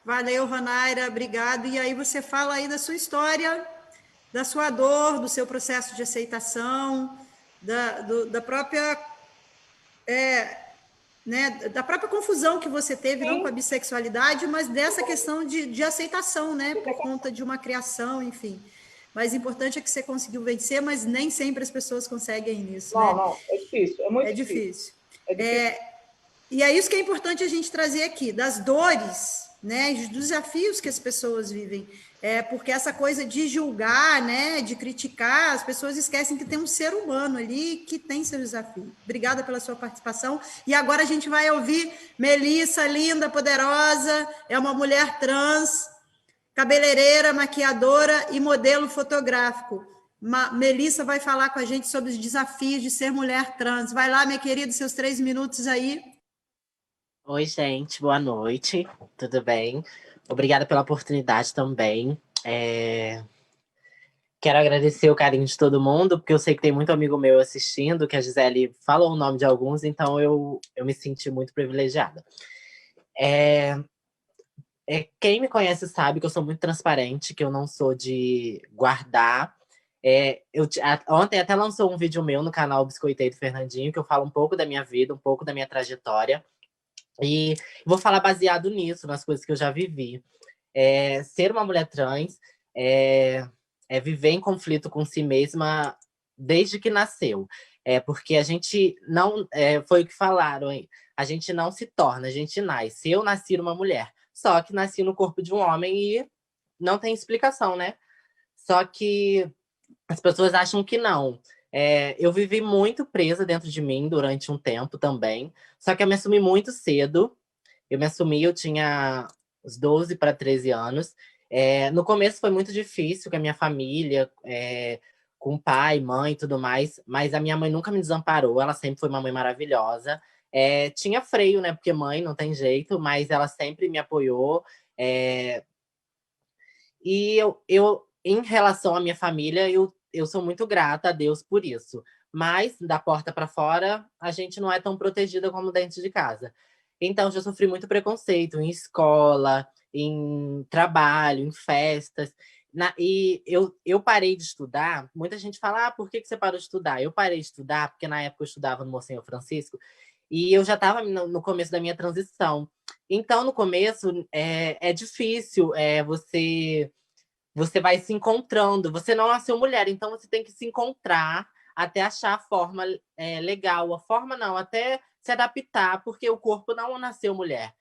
Valeu, Vanaira, obrigado. E aí você fala aí da sua história, da sua dor, do seu processo de aceitação, da própria da própria confusão que você teve, não com a bissexualidade, mas dessa questão de aceitação, né, por conta de uma criação, enfim. Mas o importante é que você conseguiu vencer, mas nem sempre as pessoas conseguem isso. Não, é difícil, é muito difícil. E é isso que é importante a gente trazer aqui, das dores, né, dos desafios que as pessoas vivem, porque essa coisa de julgar, né, de criticar, as pessoas esquecem que tem um ser humano ali que tem seu desafio. Obrigada pela sua participação. E agora a gente vai ouvir Melissa, linda, poderosa, é uma mulher trans, cabeleireira, maquiadora e modelo fotográfico. Melissa vai falar com a gente sobre os desafios de ser mulher trans. Vai lá, minha querida, seus 3 minutos aí. Oi, gente, boa noite, tudo bem? Obrigada pela oportunidade também. Quero agradecer o carinho de todo mundo, porque eu sei que tem muito amigo meu assistindo, que a Gisele falou o nome de alguns, então eu me senti muito privilegiada. Quem me conhece sabe que eu sou muito transparente, que eu não sou de guardar. Ontem até lançou um vídeo meu no canal Biscoitei do Fernandinho, que eu falo um pouco da minha vida, um pouco da minha trajetória. E vou falar baseado nisso, nas coisas que eu já vivi. Ser uma mulher trans é viver em conflito com si mesma desde que nasceu. Porque a gente não... foi o que falaram, hein? A gente não se torna, a gente nasce. Eu nasci uma mulher, só que nasci no corpo de um homem e não tem explicação, né? Só que as pessoas acham que não. Eu vivi muito presa dentro de mim durante um tempo também. Só que eu me assumi muito cedo. Eu tinha uns 12 para 13 anos. No começo foi muito difícil com a minha família, com pai, mãe e tudo mais, mas a minha mãe nunca me desamparou, ela sempre foi uma mãe maravilhosa. Tinha freio, né? Porque mãe não tem jeito, mas ela sempre me apoiou. E em relação à minha família, eu sou muito grata a Deus por isso. Mas, da porta para fora, a gente não é tão protegida como dentro de casa. Então, já sofri muito preconceito em escola, em trabalho, em festas. E eu parei de estudar. Muita gente fala, por que você parou de estudar? Eu parei de estudar porque, na época, eu estudava no Monsenhor Francisco e eu já estava no começo da minha transição. Então, no começo, é difícil, você vai se encontrando. Você não nasceu mulher, então você tem que se encontrar até achar a forma legal. A forma não, até se adaptar, porque o corpo não nasceu mulher.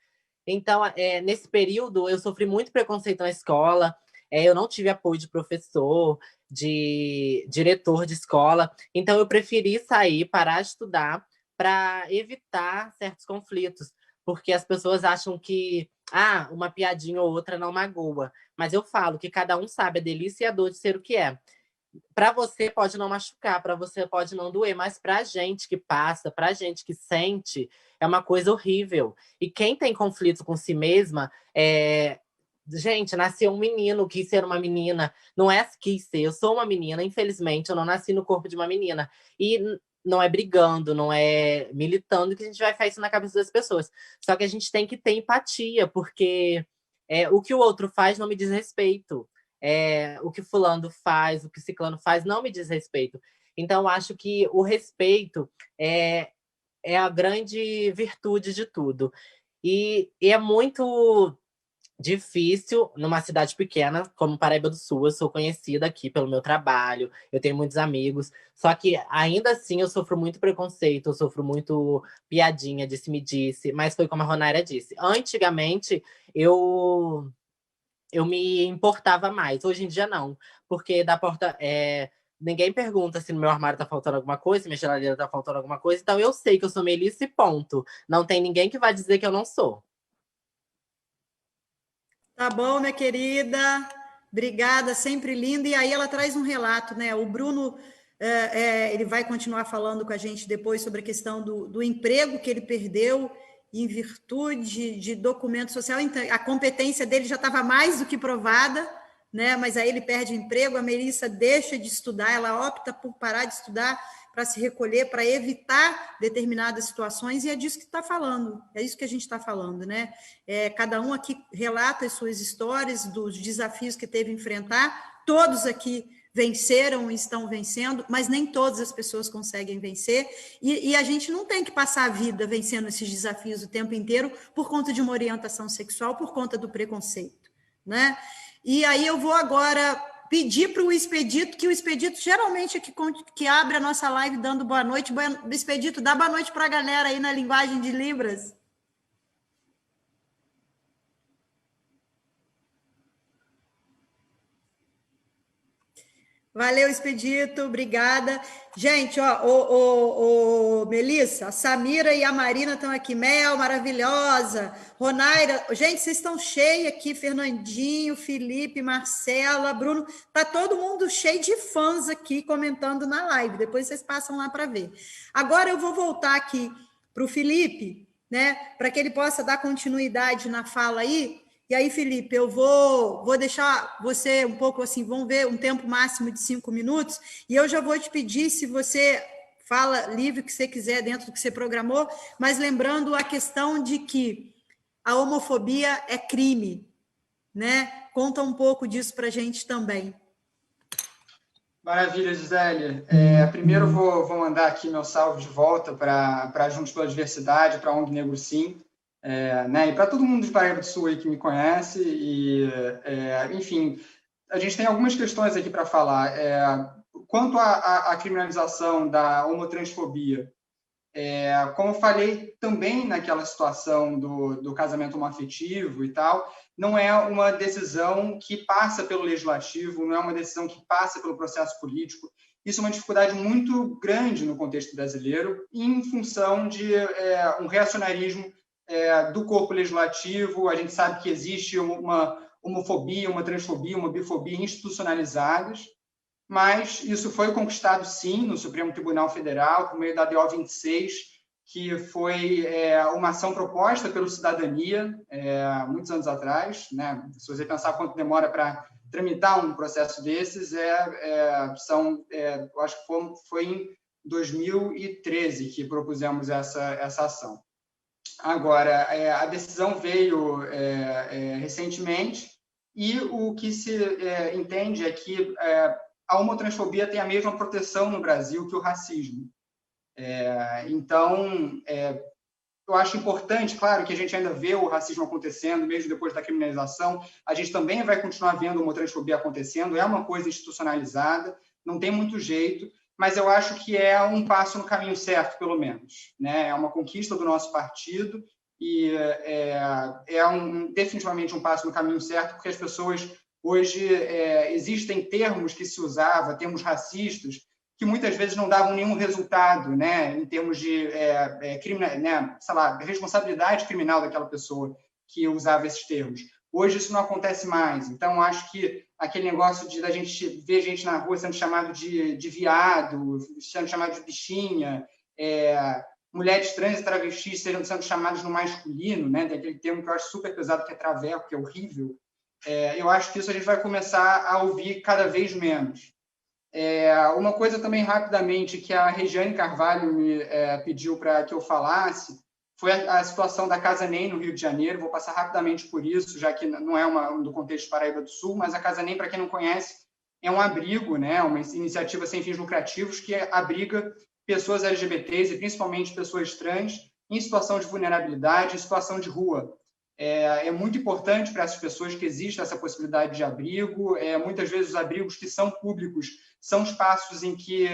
Então, nesse período, eu sofri muito preconceito na escola. Eu não tive apoio de professor, de diretor de escola. Então, eu preferi sair, parar de estudar, para evitar certos conflitos. Porque as pessoas acham que uma piadinha ou outra não magoa. Mas eu falo que cada um sabe a delícia e a dor de ser o que é. Para você pode não machucar, para você pode não doer, mas para a gente que passa, para a gente que sente, é uma coisa horrível. E quem tem conflito com si mesma, gente, nasceu um menino, quis ser uma menina, não quis ser, eu sou uma menina, infelizmente, eu não nasci no corpo de uma menina. E não é brigando, não é militando que a gente vai fazer isso na cabeça das pessoas. Só que a gente tem que ter empatia, porque o que o outro faz não me diz respeito. O que fulano faz, o que ciclano faz, não me diz respeito. Então, acho que o respeito é a grande virtude de tudo. E é muito difícil numa cidade pequena como Paraíba do Sul. Eu sou conhecida aqui pelo meu trabalho, eu tenho muitos amigos, só que ainda assim eu sofro muito preconceito, eu sofro muito piadinha, disse-me-disse, mas foi como a Ronaira disse. Antigamente eu me importava mais, hoje em dia não, porque da porta ninguém pergunta se no meu armário tá faltando alguma coisa, se minha geladeira tá faltando alguma coisa, então eu sei que eu sou Melissa e ponto. Não tem ninguém que vai dizer que eu não sou. Tá bom, minha querida. Obrigada, sempre linda. E aí ela traz um relato, né? O Bruno, ele vai continuar falando com a gente depois sobre a questão do emprego que ele perdeu em virtude de documento social. Então, a competência dele já estava mais do que provada, né? Mas aí ele perde o emprego, a Melissa deixa de estudar, ela opta por parar de estudar para se recolher, para evitar determinadas situações, e é disso que está falando, é isso que a gente está falando, né? Cada um aqui relata as suas histórias, dos desafios que teve a enfrentar, todos aqui venceram e estão vencendo, mas nem todas as pessoas conseguem vencer, e a gente não tem que passar a vida vencendo esses desafios o tempo inteiro por conta de uma orientação sexual, por conta do preconceito, né? E aí eu vou agora pedir para o Expedito, que o Expedito geralmente é que abre a nossa live dando boa noite. Expedito, dá boa noite para a galera aí na linguagem de Libras. Valeu, Expedito, obrigada. Gente, Melissa, a Samira e a Marina estão aqui. Mel, maravilhosa. Ronaira, gente, vocês estão cheios aqui. Fernandinho, Felipe, Marcela, Bruno. Tá todo mundo cheio de fãs aqui comentando na live. Depois vocês passam lá para ver. Agora eu vou voltar aqui para o Felipe, né, para que ele possa dar continuidade na fala aí. E aí, Felipe, eu vou deixar você um pouco assim, vamos ver um tempo máximo de 5 minutos, e eu já vou te pedir se você fala livre o que você quiser dentro do que você programou, mas lembrando a questão de que a homofobia é crime, né? Conta um pouco disso para a gente também. Maravilha, Gisele. Primeiro vou mandar aqui meu salve de volta para Juntos pela Diversidade, para a ONG Negro Sim, né? E para todo mundo de Paraíba do Sul aí que me conhece. Enfim, a gente tem algumas questões aqui para falar. Quanto à criminalização da homotransfobia, como eu falei também naquela situação do casamento homoafetivo e tal, não é uma decisão que passa pelo legislativo, não é uma decisão que passa pelo processo político. Isso é uma dificuldade muito grande no contexto brasileiro, em função de um reacionarismo do corpo legislativo. A gente sabe que existe uma homofobia, uma transfobia, uma bifobia institucionalizadas, mas isso foi conquistado, sim, no Supremo Tribunal Federal, por meio da DO 26, que foi uma ação proposta pelo Cidadania, muitos anos atrás, né? Se você pensar quanto demora para tramitar um processo desses, eu acho que foi em 2013 que propusemos essa ação. Agora, a decisão veio recentemente, e o que se entende é que a homotransfobia tem a mesma proteção no Brasil que o racismo. Então, eu acho importante, claro, que a gente ainda vê o racismo acontecendo, mesmo depois da criminalização. A gente também vai continuar vendo a homotransfobia acontecendo, é uma coisa institucionalizada, não tem muito jeito, mas eu acho que é um passo no caminho certo, pelo menos, né? É uma conquista do nosso partido e definitivamente um passo no caminho certo, porque as pessoas hoje, existem termos que se usava, termos racistas, que muitas vezes não davam nenhum resultado, né, em termos de sei lá, responsabilidade criminal daquela pessoa que usava esses termos. Hoje isso não acontece mais. Então, acho que aquele negócio da gente ver gente na rua sendo chamado de viado, sendo chamado de bichinha, mulheres trans e travestis sendo chamadas no masculino, né, tem aquele termo que eu acho super pesado, que é traveco, que é horrível. Eu acho que isso a gente vai começar a ouvir cada vez menos. Uma coisa também, rapidamente, que a Regiane Carvalho me pediu para que eu falasse, foi a situação da Casa NEM no Rio de Janeiro. Vou passar rapidamente por isso, já que não é do contexto Paraíba do Sul, mas a Casa NEM, para quem não conhece, é um abrigo, né, uma iniciativa sem fins lucrativos que abriga pessoas LGBTs e principalmente pessoas trans em situação de vulnerabilidade, em situação de rua. É muito importante para essas pessoas que exista essa possibilidade de abrigo. Muitas vezes os abrigos que são públicos são espaços em que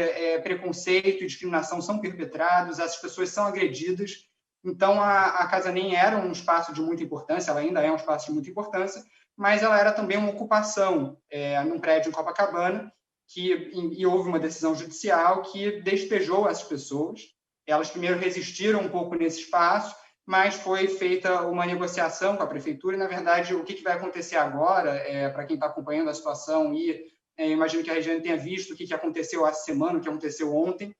preconceito e discriminação são perpetrados, essas pessoas são agredidas. Então, a Casa NEM era um espaço de muita importância, ela ainda é um espaço de muita importância, mas ela era também uma ocupação num prédio em Copacabana, e houve uma decisão judicial que despejou essas pessoas. Elas primeiro resistiram um pouco nesse espaço, mas foi feita uma negociação com a prefeitura, e, na verdade, o que vai acontecer agora, para quem está acompanhando a situação, e imagino que a Regiane tenha visto o que aconteceu essa semana, o que aconteceu ontem,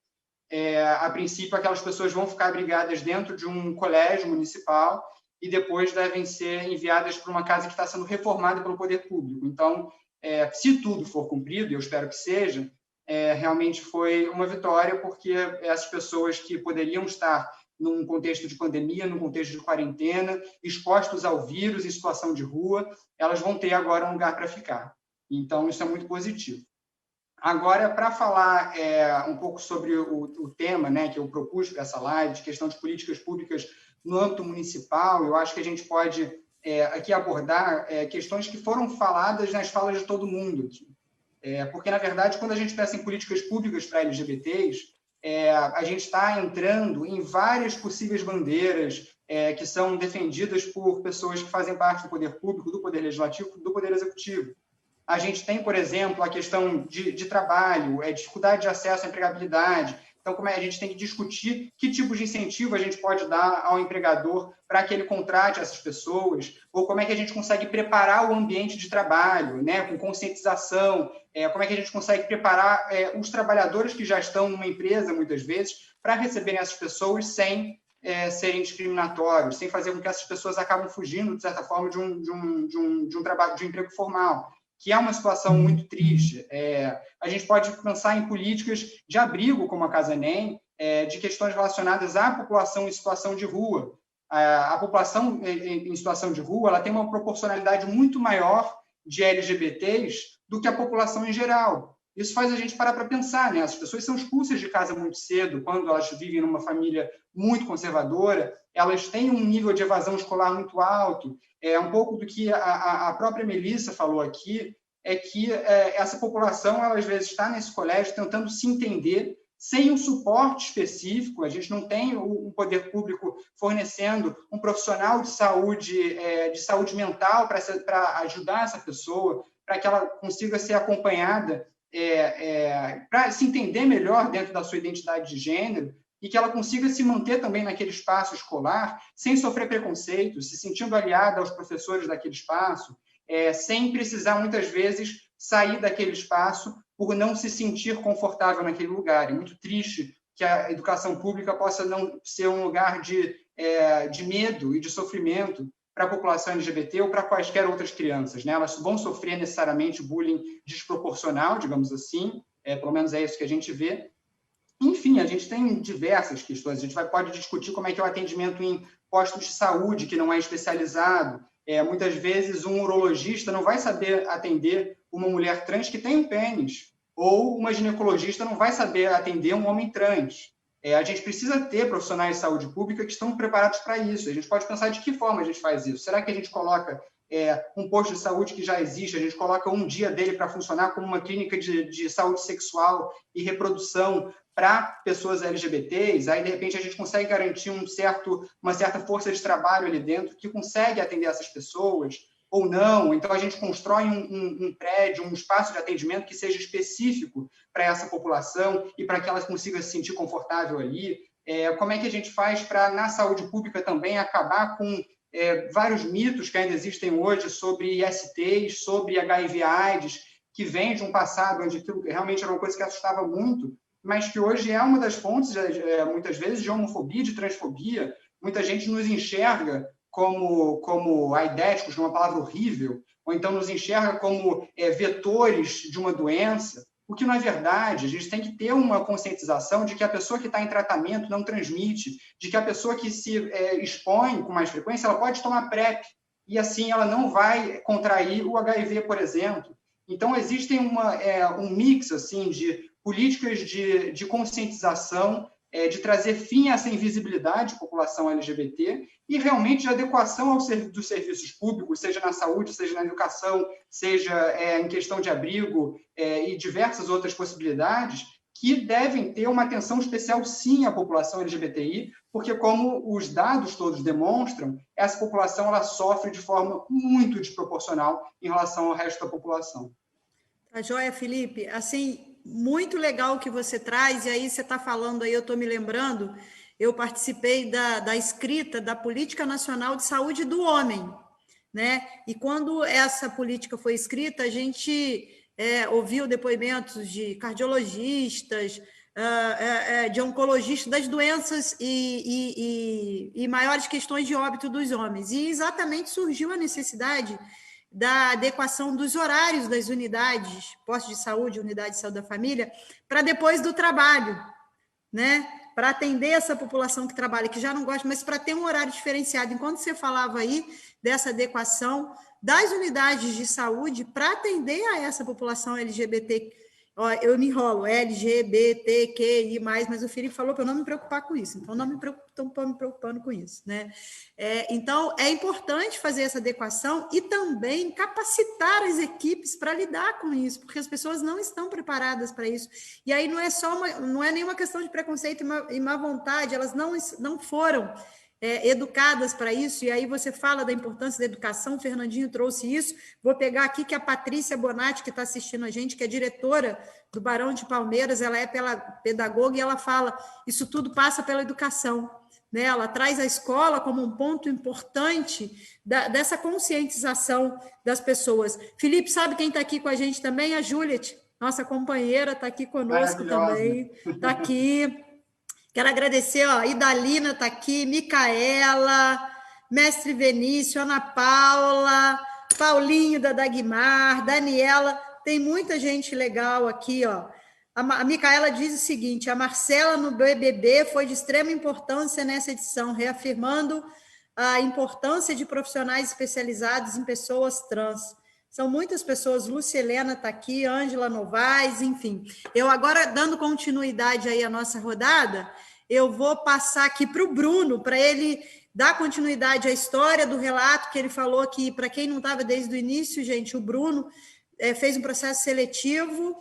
a princípio, aquelas pessoas vão ficar abrigadas dentro de um colégio municipal e depois devem ser enviadas para uma casa que está sendo reformada pelo poder público. Então, se tudo for cumprido, e eu espero que seja, realmente foi uma vitória, porque essas pessoas que poderiam estar num contexto de pandemia, num contexto de quarentena, expostos ao vírus, em situação de rua, elas vão ter agora um lugar para ficar. Então, isso é muito positivo. Agora, para falar um pouco sobre o tema, né, que eu propus para essa live, de questão de políticas públicas no âmbito municipal, eu acho que a gente pode aqui abordar questões que foram faladas nas falas de todo mundo aqui. Porque, na verdade, quando a gente pensa em políticas públicas para LGBTs, a gente está entrando em várias possíveis bandeiras que são defendidas por pessoas que fazem parte do poder público, do poder legislativo, do poder executivo. A gente tem, por exemplo, a questão de trabalho, dificuldade de acesso à empregabilidade. Então, como a gente tem que discutir que tipo de incentivo a gente pode dar ao empregador para que ele contrate essas pessoas, ou como é que a gente consegue preparar o ambiente de trabalho, né, com conscientização, como é que a gente consegue preparar os trabalhadores que já estão numa empresa, muitas vezes, para receberem essas pessoas sem serem discriminatórios, sem fazer com que essas pessoas acabem fugindo, de certa forma, de um trabalho, de um emprego formal, que é uma situação muito triste. A gente pode pensar em políticas de abrigo, como a Casa NEM, de questões relacionadas à população em situação de rua. A população em situação de rua, ela tem uma proporcionalidade muito maior de LGBTs do que a população em geral. Isso faz a gente parar para pensar, né? As pessoas são expulsas de casa muito cedo, quando elas vivem numa família muito conservadora, elas têm um nível de evasão escolar muito alto. Um pouco do que a própria Melissa falou aqui, é que essa população, ela, às vezes, está nesse colégio tentando se entender, sem um suporte específico. A gente não tem o poder público fornecendo um profissional de saúde mental para ajudar essa pessoa, para que ela consiga ser acompanhada, para se entender melhor dentro da sua identidade de gênero. e que ela consiga se manter também naquele espaço escolar sem sofrer preconceito, se sentindo aliada aos professores daquele espaço, sem precisar, muitas vezes, sair daquele espaço por não se sentir confortável naquele lugar. É muito triste que a educação pública possa não ser um lugar de medo e de sofrimento para a população LGBT ou para quaisquer outras crianças, né? Elas vão sofrer necessariamente bullying desproporcional, digamos assim, pelo menos é isso que a gente vê. Enfim, a gente tem diversas questões. A gente pode discutir como é que é o atendimento em postos de saúde, que não é especializado. Muitas vezes, um urologista não vai saber atender uma mulher trans que tem um pênis, ou uma ginecologista não vai saber atender um homem trans. A gente precisa ter profissionais de saúde pública que estão preparados para isso. A gente pode pensar de que forma a gente faz isso. Será que a gente coloca um posto de saúde que já existe, a gente coloca um dia dele para funcionar como uma clínica de saúde sexual e reprodução para pessoas LGBTs, aí, de repente, a gente consegue garantir uma certa força de trabalho ali dentro que consegue atender essas pessoas, ou não. Então, a gente constrói um prédio, um espaço de atendimento que seja específico para essa população e para que ela consiga se sentir confortável ali. Como é que a gente faz para, na saúde pública também, acabar com vários mitos que ainda existem hoje sobre ISTs, sobre HIV/AIDS, que vem de um passado onde aquilo realmente era uma coisa que assustava muito, mas que hoje é uma das fontes, muitas vezes, de homofobia, de transfobia. Muita gente nos enxerga como aidéticos, que é uma palavra horrível, ou então nos enxerga como vetores de uma doença, o que não é verdade. A gente tem que ter uma conscientização de que a pessoa que está em tratamento não transmite, de que a pessoa que se expõe com mais frequência, ela pode tomar PrEP, e assim ela não vai contrair o HIV, por exemplo. Então, existem um mix assim, de políticas de conscientização, de trazer fim a essa invisibilidade de população LGBT e realmente de adequação dos serviços públicos, seja na saúde, seja na educação, seja em questão de abrigo e diversas outras possibilidades, que devem ter uma atenção especial, sim, à população LGBTI, porque, como os dados todos demonstram, essa população ela sofre de forma muito desproporcional em relação ao resto da população. Tá joia, Felipe? Assim, muito legal o que você traz, e aí você está falando aí, eu estou me lembrando, eu participei da escrita da Política Nacional de Saúde do Homem, né? E quando essa política foi escrita, a gente ouviu depoimentos de cardiologistas, de oncologistas das doenças e maiores questões de óbito dos homens. E exatamente surgiu a necessidade da adequação dos horários das unidades, postos de saúde, unidade de saúde da família, para depois do trabalho, né? Para atender essa população que trabalha, que já não gosta, mas para ter um horário diferenciado. Enquanto você falava aí dessa adequação das unidades de saúde para atender a essa população LGBT, eu me enrolo, LGBTQI+, mas o Felipe falou para eu não me preocupar com isso, então não me preocupando com isso, né? Então, é importante fazer essa adequação e também capacitar as equipes para lidar com isso, porque as pessoas não estão preparadas para isso. E aí não é nenhuma questão de preconceito e má vontade, elas não foram educadas para isso, e aí você fala da importância da educação, o Fernandinho trouxe isso. Vou pegar aqui que a Patrícia Bonatti, que está assistindo a gente, que é diretora do Barão de Palmeiras, ela é pedagoga, e ela fala, isso tudo passa pela educação, né? Ela traz a escola como um ponto importante dessa conscientização das pessoas. Felipe, sabe quem está aqui com a gente também? A Juliette, nossa companheira, está aqui conosco também, está aqui. Quero agradecer, Idalina está aqui, Micaela, Mestre Vinícius, Ana Paula, Paulinho da Dagmar, Daniela, tem muita gente legal aqui, ó. A Micaela diz o seguinte: a Marcela no BBB foi de extrema importância nessa edição, reafirmando a importância de profissionais especializados em pessoas trans. São muitas pessoas, Lúcia Helena está aqui, Ângela Novaes, enfim. Eu agora, dando continuidade aí à nossa rodada, eu vou passar aqui para o Bruno, para ele dar continuidade à história do relato que ele falou que, para quem não estava desde o início, gente, o Bruno fez um processo seletivo,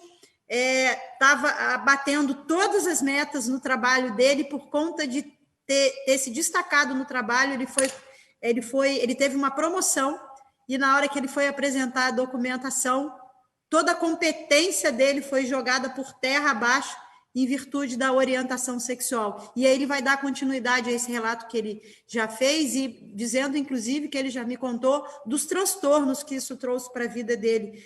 estava batendo todas as metas no trabalho dele por conta de ter se destacado no trabalho. Ele teve uma promoção, e na hora que ele foi apresentar a documentação, toda a competência dele foi jogada por terra abaixo, em virtude da orientação sexual. E aí ele vai dar continuidade a esse relato que ele já fez, e dizendo, inclusive, que ele já me contou dos transtornos que isso trouxe para a vida dele,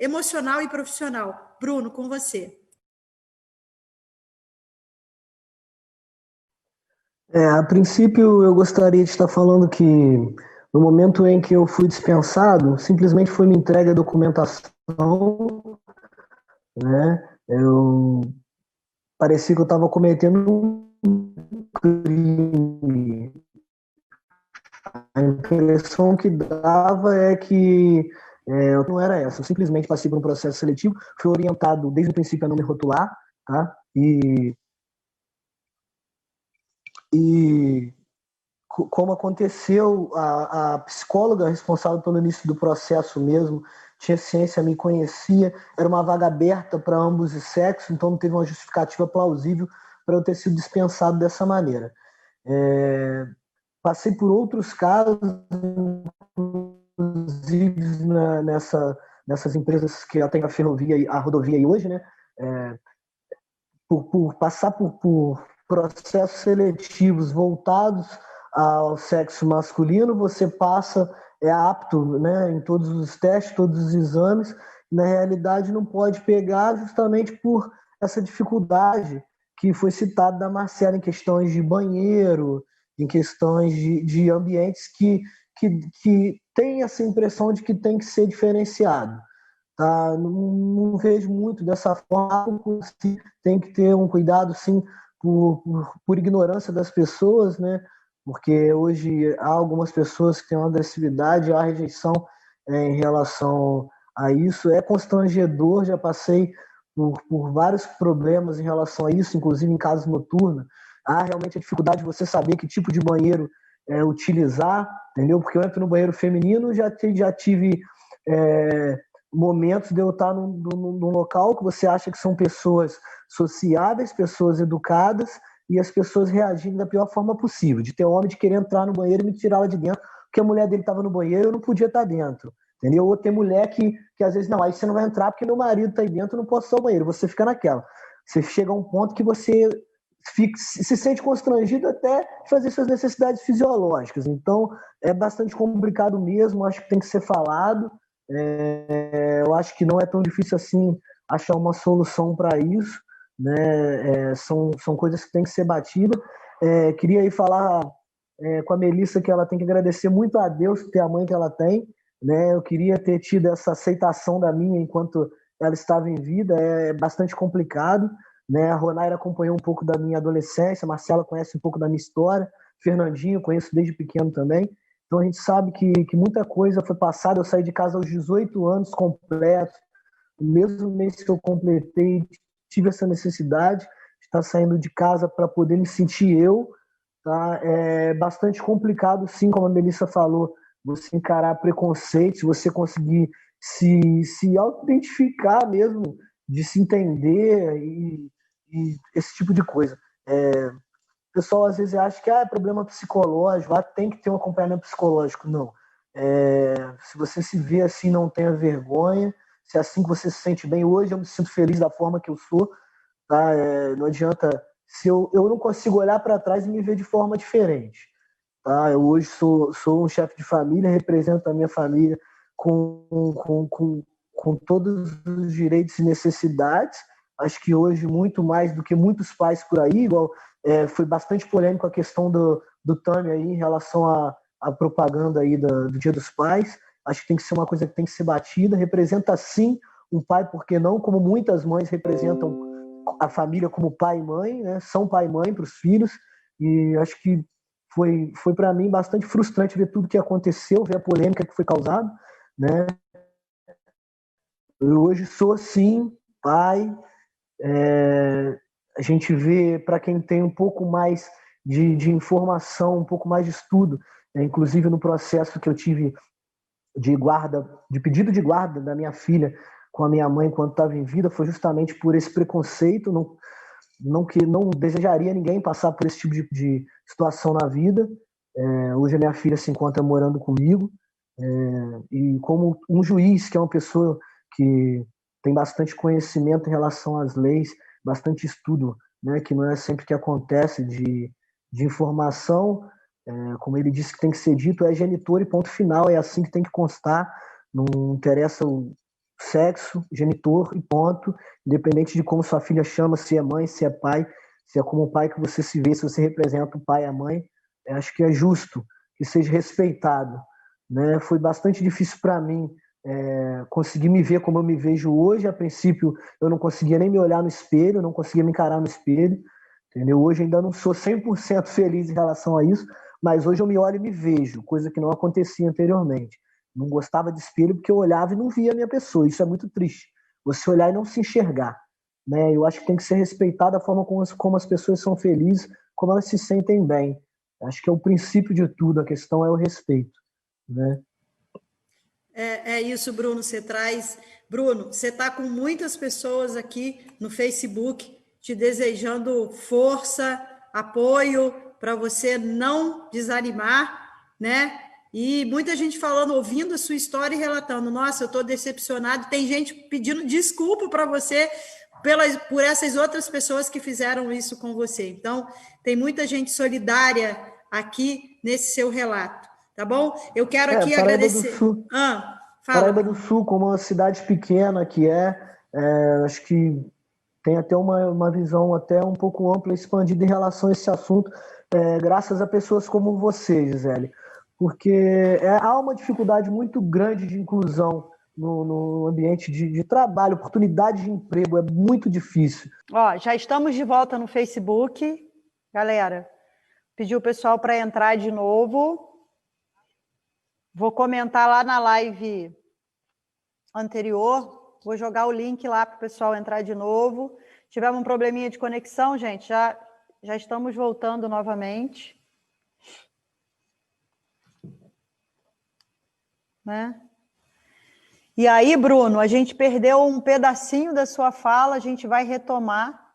emocional e profissional. Bruno, com você. A princípio, eu gostaria de estar falando que, no momento em que eu fui dispensado, simplesmente foi me entregue a documentação, né? Parecia que eu estava cometendo um crime. A impressão que dava é que não era essa. Eu simplesmente passei por um processo seletivo, fui orientado desde o princípio a não me rotular, tá? E como aconteceu, a psicóloga responsável pelo início do processo mesmo tinha ciência, me conhecia, era uma vaga aberta para ambos os sexos, então não teve uma justificativa plausível para eu ter sido dispensado dessa maneira. Passei por outros casos, inclusive nessas empresas que atendem a ferrovia, a rodovia aí hoje, né? Por passar por processos seletivos voltados ao sexo masculino, você é apto, né, em todos os testes, todos os exames, na realidade não pode pegar justamente por essa dificuldade que foi citada da Marcela em questões de banheiro, em questões de ambientes que tem essa impressão de que tem que ser diferenciado. Tá? Não vejo muito dessa forma, tem que ter um cuidado, sim, por ignorância das pessoas, né? Porque hoje há algumas pessoas que têm uma agressividade, há rejeição em relação a isso. É constrangedor, já passei por vários problemas em relação a isso, inclusive em casas noturnas. Há realmente a dificuldade de você saber que tipo de banheiro utilizar, entendeu? Porque eu entro no banheiro feminino, já tive momentos de eu estar num local que você acha que são pessoas sociáveis, pessoas educadas, e as pessoas reagindo da pior forma possível, de ter homem de querer entrar no banheiro e me tirar lá de dentro, porque a mulher dele estava no banheiro e eu não podia estar dentro, entendeu? Ou tem mulher que às vezes, não, aí você não vai entrar porque meu marido está aí dentro, eu não posso ir ao banheiro, você fica naquela. Você chega a um ponto que você se sente constrangido até de fazer suas necessidades fisiológicas, então é bastante complicado mesmo, acho que tem que ser falado. Eu acho que não é tão difícil assim achar uma solução para isso, né? São coisas que têm que ser batidas. Queria aí falar com a Melissa que ela tem que agradecer muito a Deus por ter a mãe que ela tem, né? Eu queria ter tido essa aceitação da minha enquanto ela estava em vida, é bastante complicado, né? A Ronaira acompanhou um pouco da minha adolescência, a Marcela conhece um pouco da minha história, Fernandinho conheço desde pequeno também. Então a gente sabe que muita coisa foi passada. Eu saí de casa aos 18 anos completos. No mesmo mês que eu completei, tive essa necessidade de estar saindo de casa para poder me sentir eu. Tá? É bastante complicado, sim, como a Melissa falou, você encarar preconceito, se você conseguir se auto-identificar mesmo, de se entender e esse tipo de coisa. O pessoal às vezes acha que é problema psicológico, tem que ter um acompanhamento psicológico. Não. Se você se vê assim, não tenha vergonha. Se é assim que você se sente bem, hoje eu me sinto feliz da forma que eu sou. Tá? Não adianta. Se eu não consigo olhar para trás e me ver de forma diferente. Tá? Eu hoje sou um chefe de família, represento a minha família com todos os direitos e necessidades. Acho que hoje, muito mais do que muitos pais por aí, igual foi bastante polêmico a questão do Tânia aí em relação à propaganda aí do Dia dos Pais. Acho que tem que ser uma coisa que tem que ser batida. Representa, sim, um pai, por que não? Como muitas mães representam a família como pai e mãe, né? São pai e mãe para os filhos. E acho que foi para mim bastante frustrante ver tudo que aconteceu, ver a polêmica que foi causada, né? Eu hoje sou, sim, pai. A gente vê, para quem tem um pouco mais de informação, um pouco mais de estudo, inclusive no processo que eu tive de pedido de guarda da minha filha com a minha mãe enquanto estava em vida, foi justamente por esse preconceito, não desejaria ninguém passar por esse tipo de situação na vida. Hoje a minha filha se encontra morando comigo, e como um juiz, que é uma pessoa que tem bastante conhecimento em relação às leis, bastante estudo, né, que não é sempre que acontece de informação, como ele disse que tem que ser dito, é genitor e ponto final, é assim que tem que constar, não interessa o sexo, genitor e ponto, independente de como sua filha chama, se é mãe, se é pai, se é como o pai que você se vê, se você representa o pai e a mãe, acho que é justo que seja respeitado, né? Foi bastante difícil para mim conseguir me ver como eu me vejo hoje. A princípio, eu não conseguia nem me olhar no espelho, não conseguia me encarar no espelho, entendeu? Hoje ainda não sou 100% feliz em relação a isso, mas hoje eu me olho e me vejo, coisa que não acontecia anteriormente. Não gostava de espelho porque eu olhava e não via a minha pessoa. Isso é muito triste. Você olhar e não se enxergar, né? Eu acho que tem que ser respeitada a forma como as pessoas são felizes, como elas se sentem bem. Acho que é o princípio de tudo, a questão é o respeito, né? É isso, Bruno, você traz... Bruno, você está com muitas pessoas aqui no Facebook te desejando força, apoio, para você não desanimar, né? E muita gente falando, ouvindo a sua história e relatando, nossa, eu estou decepcionado. Tem gente pedindo desculpa para você por essas outras pessoas que fizeram isso com você. Então, tem muita gente solidária aqui nesse seu relato, tá bom? Eu quero aqui Paraíba agradecer... do Sul. Fala. Paraíba do Sul, como uma cidade pequena que acho que tem até uma visão até um pouco ampla e expandida em relação a esse assunto, graças a pessoas como você, Gisele. Porque há uma dificuldade muito grande de inclusão no ambiente de trabalho, oportunidade de emprego, é muito difícil. Ó, já estamos de volta no Facebook. Galera, pedi o pessoal para entrar de novo. Vou comentar lá na live anterior, vou jogar o link lá para o pessoal entrar de novo. Tivemos um probleminha de conexão, gente, já estamos voltando novamente. Né? E aí, Bruno, a gente perdeu um pedacinho da sua fala, a gente vai retomar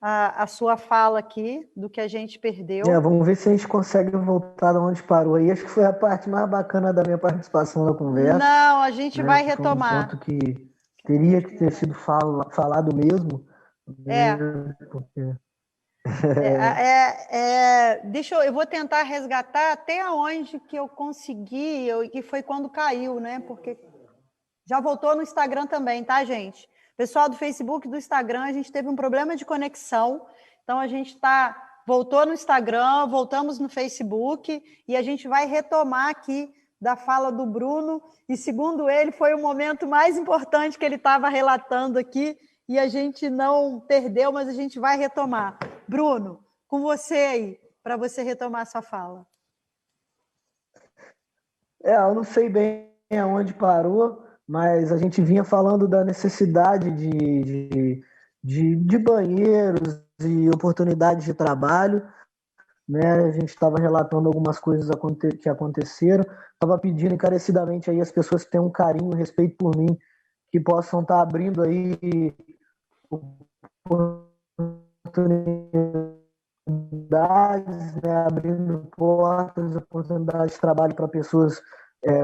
a sua fala aqui, do que a gente perdeu. Vamos ver se a gente consegue voltar de onde parou aí. Acho que foi a parte mais bacana da minha participação na conversa. Não, a gente vai retomar. Foi um ponto que teria que ter sido falado mesmo. Porque... eu vou tentar resgatar até onde que eu consegui, que foi quando caiu, né? Porque já voltou no Instagram também, tá, gente? Pessoal do Facebook e do Instagram, a gente teve um problema de conexão, então a gente voltou no Instagram, voltamos no Facebook e a gente vai retomar aqui da fala do Bruno, e segundo ele, foi o momento mais importante que ele estava relatando aqui, e a gente não perdeu, mas a gente vai retomar. Bruno, com você aí, para você retomar sua fala. Eu não sei bem aonde parou, mas a gente vinha falando da necessidade de banheiros e oportunidades de trabalho, né? A gente estava relatando algumas coisas que aconteceram, estava pedindo encarecidamente aí as pessoas que têm um carinho, respeito por mim, que possam estar abrindo aí oportunidades, né? Abrindo portas, oportunidades de trabalho para pessoas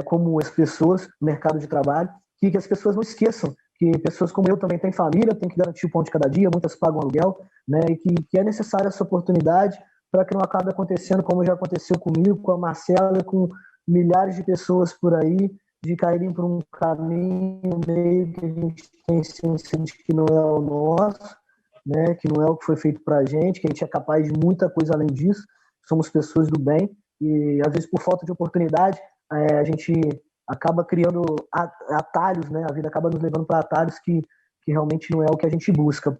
como as pessoas no mercado de trabalho, que as pessoas não esqueçam que pessoas como eu também têm família, têm que garantir o pão de cada dia, muitas pagam aluguel, né? E que é necessária essa oportunidade para que não acabe acontecendo como já aconteceu comigo, com a Marcela, com milhares de pessoas por aí, de caírem por um caminho meio que a gente tem ciência de que não é o nosso, né? Que não é o que foi feito para a gente, que a gente é capaz de muita coisa além disso, somos pessoas do bem, e às vezes por falta de oportunidade, a gente acaba criando atalhos, né? A vida acaba nos levando para atalhos que realmente não é o que a gente busca.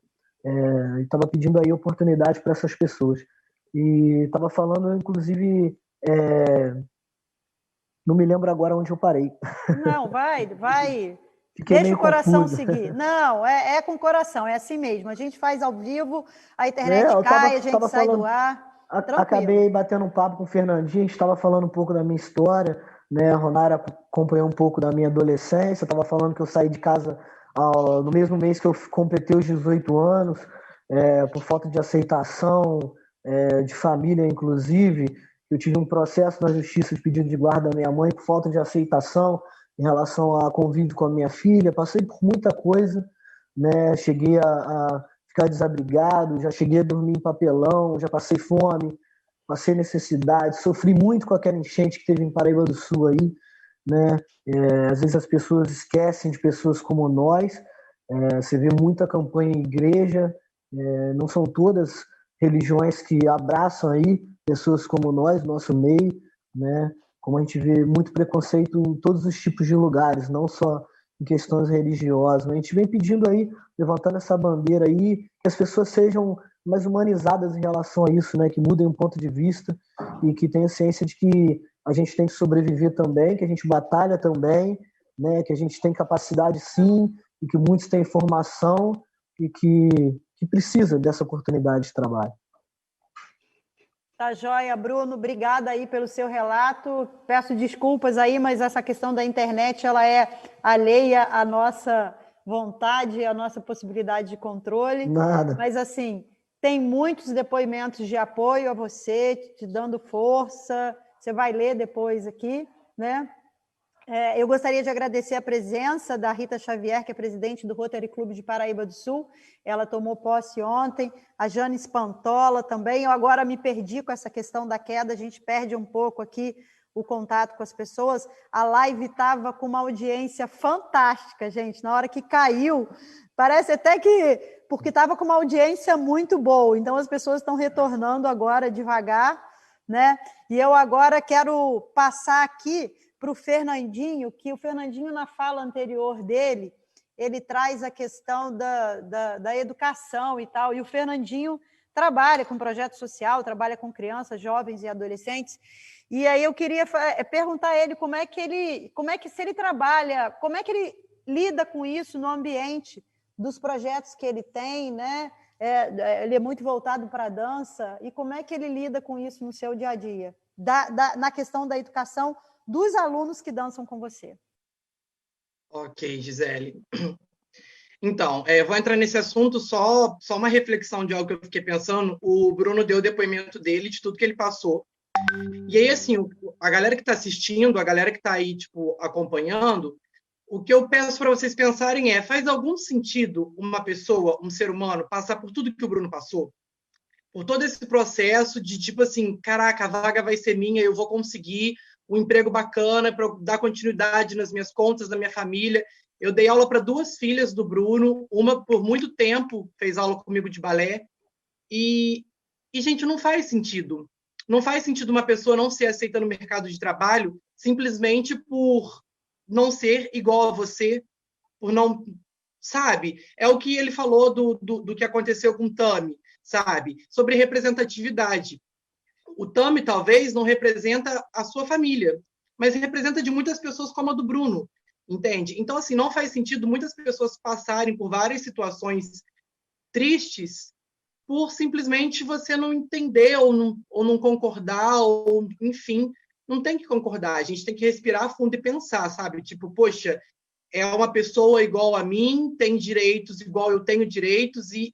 Estava pedindo aí oportunidade para essas pessoas. E estava falando, inclusive, não me lembro agora onde eu parei. Não, vai. Fiquei Deixa o coração confuso. seguir. Não, é com o coração, é assim mesmo. A gente faz ao vivo, a internet cai, a gente sai do ar. Acabei batendo um papo com o Fernandinho, a gente estava falando um pouco da minha história, né? A Ronara acompanhou um pouco da minha adolescência, estava falando que eu saí de casa no mesmo mês que eu completei os 18 anos, por falta de aceitação, de família, inclusive. Eu tive um processo na justiça de pedido de guarda da minha mãe por falta de aceitação em relação a convívio com a minha filha. Passei por muita coisa, né? Cheguei a ficar desabrigado, já cheguei a dormir em papelão, já passei fome, passei necessidade, sofri muito com aquela enchente que teve em Paraíba do Sul aí, né? Às vezes as pessoas esquecem de pessoas como nós. Você vê muita campanha em igreja, não são todas religiões que abraçam aí pessoas como nós, nosso meio, né? Como a gente vê muito preconceito em todos os tipos de lugares, não só em questões religiosas. A gente vem pedindo aí, levantando essa bandeira aí, que as pessoas sejam mais humanizadas em relação a isso, né? Que mudem o ponto de vista e que tenham ciência de que a gente tem que sobreviver também, que a gente batalha também, né? Que a gente tem capacidade sim, e que muitos têm formação e que precisa dessa oportunidade de trabalho. Tá joia, Bruno, obrigada aí pelo seu relato. Peço desculpas aí, mas essa questão da internet, ela é alheia à nossa vontade, à nossa possibilidade de controle. Nada. Mas, assim, tem muitos depoimentos de apoio a você, te dando força. Você vai ler depois aqui, né? Eu gostaria de agradecer a presença da Rita Xavier, que é presidente do Rotary Clube de Paraíba do Sul. Ela tomou posse ontem. A Jane Spantola também. Eu agora me perdi com essa questão da queda. A gente perde um pouco aqui o contato com as pessoas. A live estava com uma audiência fantástica, gente. Na hora que caiu, parece até que... Porque estava com uma audiência muito boa. Então, as pessoas estão retornando agora devagar, né? E eu agora quero passar aqui para o Fernandinho, que o Fernandinho, na fala anterior dele, ele traz a questão da educação e tal, e o Fernandinho trabalha com projeto social, trabalha com crianças, jovens e adolescentes, e aí eu queria perguntar a ele como é que se ele trabalha, como é que ele lida com isso no ambiente dos projetos que ele tem, né? Ele é muito voltado para a dança, e como é que ele lida com isso no seu dia a dia, na questão da educação dos alunos que dançam com você. Ok, Gisele. Então, vou entrar nesse assunto, só uma reflexão de algo que eu fiquei pensando. O Bruno deu o depoimento dele, de tudo que ele passou. E aí, assim, a galera que está assistindo, a galera que está aí, tipo, acompanhando, o que eu peço para vocês pensarem faz algum sentido uma pessoa, um ser humano, passar por tudo que o Bruno passou? Por todo esse processo de, tipo assim, caraca, a vaga vai ser minha, eu vou conseguir um emprego bacana para dar continuidade nas minhas contas, na minha família. Eu dei aula para 2 filhas do Bruno, uma por muito tempo fez aula comigo de balé, e gente, não faz sentido. Não faz sentido uma pessoa não ser aceita no mercado de trabalho simplesmente por não ser igual a você, por não... Sabe? É o que ele falou do que aconteceu com o Tami, sabe? Sobre representatividade. O Tami, talvez, não representa a sua família, mas representa de muitas pessoas como a do Bruno, entende? Então, assim, não faz sentido muitas pessoas passarem por várias situações tristes por simplesmente você não entender ou não concordar, ou, enfim, não tem que concordar. A gente tem que respirar fundo e pensar, sabe? Tipo, poxa, é uma pessoa igual a mim, tem direitos igual eu tenho direitos, e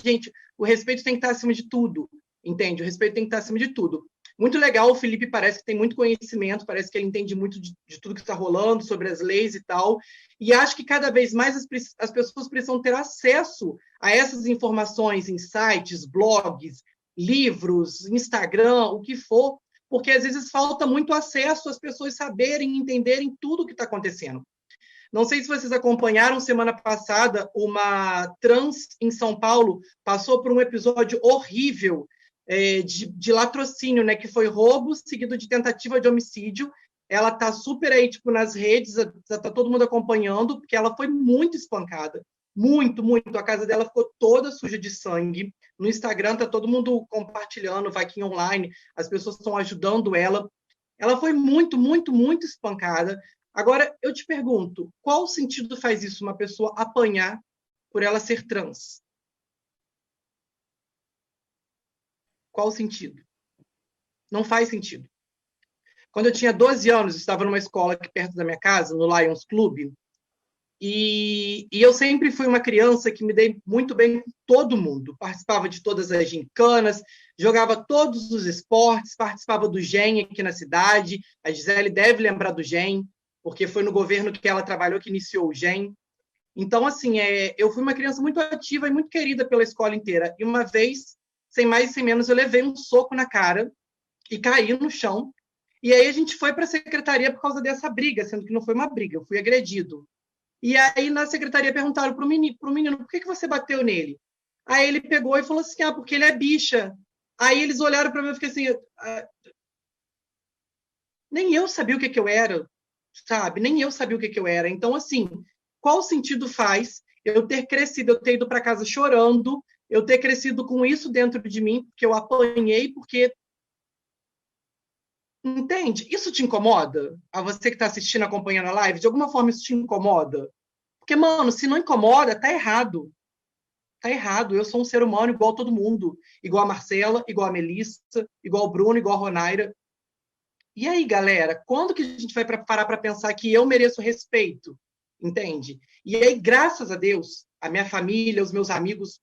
gente, o respeito tem que estar acima de tudo. Entende? O respeito tem que estar acima de tudo. Muito legal, o Felipe parece que tem muito conhecimento, parece que ele entende muito de tudo que está rolando, sobre as leis e tal, e acho que cada vez mais as pessoas precisam ter acesso a essas informações em sites, blogs, livros, Instagram, o que for, porque às vezes falta muito acesso às pessoas saberem, entenderem tudo o que está acontecendo. Não sei se vocês acompanharam, semana passada, uma trans em São Paulo passou por um episódio horrível de latrocínio, né, que foi roubo seguido de tentativa de homicídio. Ela tá super aí, tipo, nas redes, tá todo mundo acompanhando, porque ela foi muito espancada, muito, muito. A casa dela ficou toda suja de sangue. No Instagram tá todo mundo compartilhando, vai aqui online, as pessoas estão ajudando ela. Ela foi muito, muito, muito espancada. Agora, eu te pergunto, qual sentido faz isso uma pessoa apanhar por ela ser trans? Qual o sentido? Não faz sentido. Quando eu tinha 12 anos, eu estava numa escola aqui perto da minha casa, no Lions Club, e eu sempre fui uma criança que me dei muito bem com todo mundo. Participava de todas as gincanas, jogava todos os esportes, participava do GEM aqui na cidade. A Gisele deve lembrar do GEM, porque foi no governo que ela trabalhou que iniciou o GEM. Então, assim, eu fui uma criança muito ativa e muito querida pela escola inteira. E uma vez, sem mais e sem menos, eu levei um soco na cara e caí no chão. E aí a gente foi para a secretaria por causa dessa briga, sendo que não foi uma briga, eu fui agredido. E aí na secretaria perguntaram para o menino, por que você bateu nele? Aí ele pegou e falou assim, porque ele é bicha. Aí eles olharam para mim e eu fiquei assim, nem eu sabia o que eu era, sabe? Nem eu sabia o que eu era. Então, assim, qual sentido faz eu ter crescido, eu ter ido para casa chorando, eu ter crescido com isso dentro de mim, porque eu apanhei, porque... Entende? Isso te incomoda? A você que está assistindo, acompanhando a live, de alguma forma isso te incomoda? Porque, mano, se não incomoda, tá errado. Tá errado. Eu sou um ser humano igual a todo mundo. Igual a Marcela, igual a Melissa, igual o Bruno, igual a Ronaira. E aí, galera, quando que a gente vai parar para pensar que eu mereço respeito? Entende? E aí, graças a Deus, a minha família, os meus amigos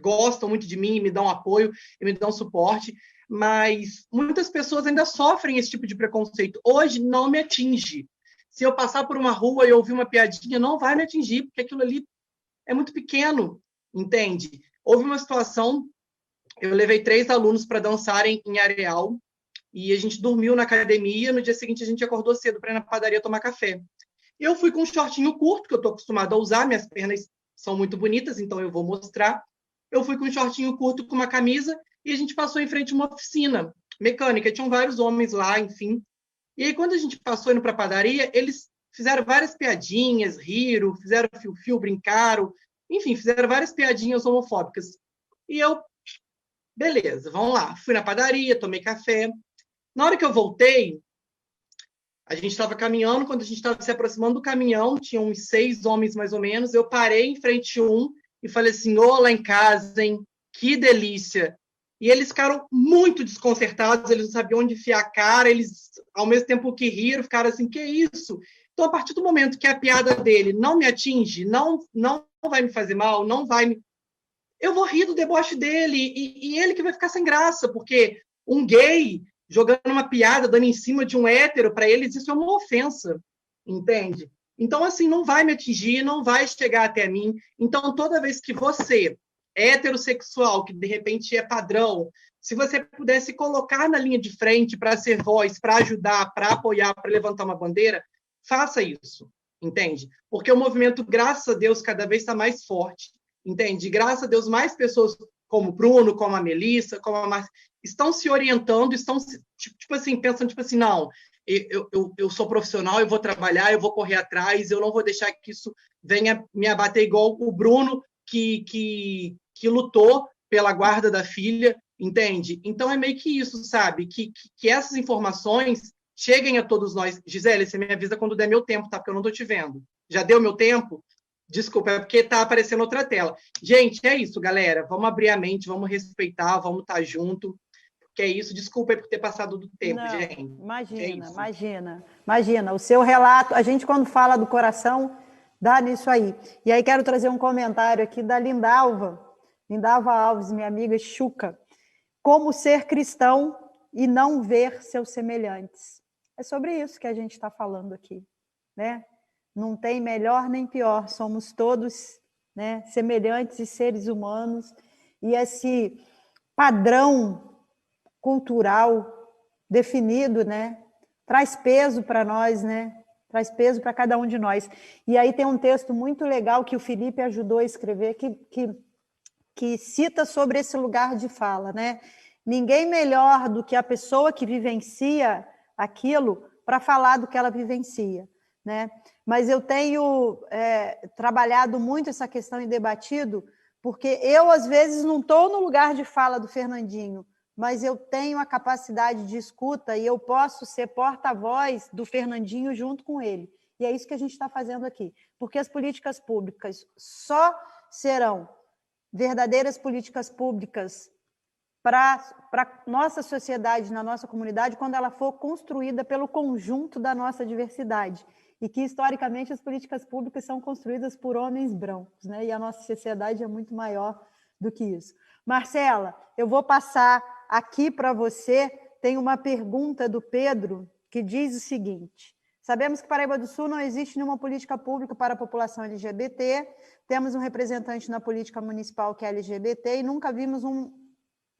gostam muito de mim, me dão apoio e me dão suporte, mas muitas pessoas ainda sofrem esse tipo de preconceito. Hoje não me atinge. Se eu passar por uma rua e ouvir uma piadinha, não vai me atingir, porque aquilo ali é muito pequeno, entende? Houve uma situação, eu levei 3 alunos para dançarem em Areal, e a gente dormiu na academia, no dia seguinte a gente acordou cedo para ir na padaria tomar café. Eu fui com um shortinho curto, que eu estou acostumada a usar, minhas pernas são muito bonitas, então eu vou mostrar. Eu fui com um shortinho curto, com uma camisa, e a gente passou em frente a uma oficina mecânica. Tinham vários homens lá, enfim. E aí, quando a gente passou indo para a padaria, eles fizeram várias piadinhas, riram, fizeram fio-fio, brincaram, enfim, fizeram várias piadinhas homofóbicas. E eu, beleza, vamos lá. Fui na padaria, tomei café. Na hora que eu voltei, a gente estava caminhando, quando a gente estava se aproximando do caminhão, tinha uns 6 homens mais ou menos, eu parei em frente a um e falei assim, ô, lá em casa, hein? Que delícia! E eles ficaram muito desconcertados, eles não sabiam onde enfiar a cara, eles, ao mesmo tempo que riram, ficaram assim, que isso? Então, a partir do momento que a piada dele não me atinge, não vai me fazer mal, não vai me... Eu vou rir do deboche dele, e ele que vai ficar sem graça, porque um gay jogando uma piada, dando em cima de um hétero, para eles isso é uma ofensa, entende? Então, assim, não vai me atingir, não vai chegar até mim. Então, toda vez que você, heterossexual, que de repente é padrão, se você pudesse colocar na linha de frente para ser voz, para ajudar, para apoiar, para levantar uma bandeira, faça isso, entende? Porque o movimento, graças a Deus, cada vez está mais forte, entende? Graças a Deus, mais pessoas como o Bruno, como a Melissa, como a Marcia, estão se orientando, estão, tipo assim, pensando, tipo assim, não, eu sou profissional, eu vou trabalhar, eu vou correr atrás, eu não vou deixar que isso venha me abater igual o Bruno, que lutou pela guarda da filha, entende? Então é meio que isso, sabe? Que essas informações cheguem a todos nós. Gisele, você me avisa quando der meu tempo, tá? Porque eu não tô te vendo. Já deu meu tempo? Desculpa, é porque tá aparecendo outra tela. Gente, é isso, galera. Vamos abrir a mente, vamos respeitar, vamos estar junto. Que é isso, desculpa aí por ter passado do tempo, Não, gente. Imagina. O seu relato, a gente quando fala do coração, dá nisso aí. E aí quero trazer um comentário aqui da Lindalva Alves, minha amiga Chuca. Como ser cristão e não ver seus semelhantes. É sobre isso que a gente está falando aqui, né? Não tem melhor nem pior, somos todos, né, semelhantes e seres humanos. E esse padrão cultural definido, né, traz peso para nós, né, traz peso para cada um de nós. E aí tem um texto muito legal que o Felipe ajudou a escrever, que cita sobre esse lugar de fala, né? Ninguém melhor do que a pessoa que vivencia aquilo para falar do que ela vivencia, né? Mas eu tenho trabalhado muito essa questão e debatido, porque eu, às vezes, não estou no lugar de fala do Fernandinho, mas eu tenho a capacidade de escuta e eu posso ser porta-voz do Fernandinho junto com ele. E é isso que a gente está fazendo aqui. Porque as políticas públicas só serão verdadeiras políticas públicas para a nossa sociedade, na nossa comunidade, quando ela for construída pelo conjunto da nossa diversidade. E que, historicamente, as políticas públicas são construídas por homens brancos, né? E a nossa sociedade é muito maior do que isso. Marcela, eu vou passar aqui para você, tem uma pergunta do Pedro que diz o seguinte: Sabemos que Paraíba do Sul não existe nenhuma política pública para a população LGBT, temos um representante na política municipal que é LGBT e nunca vimos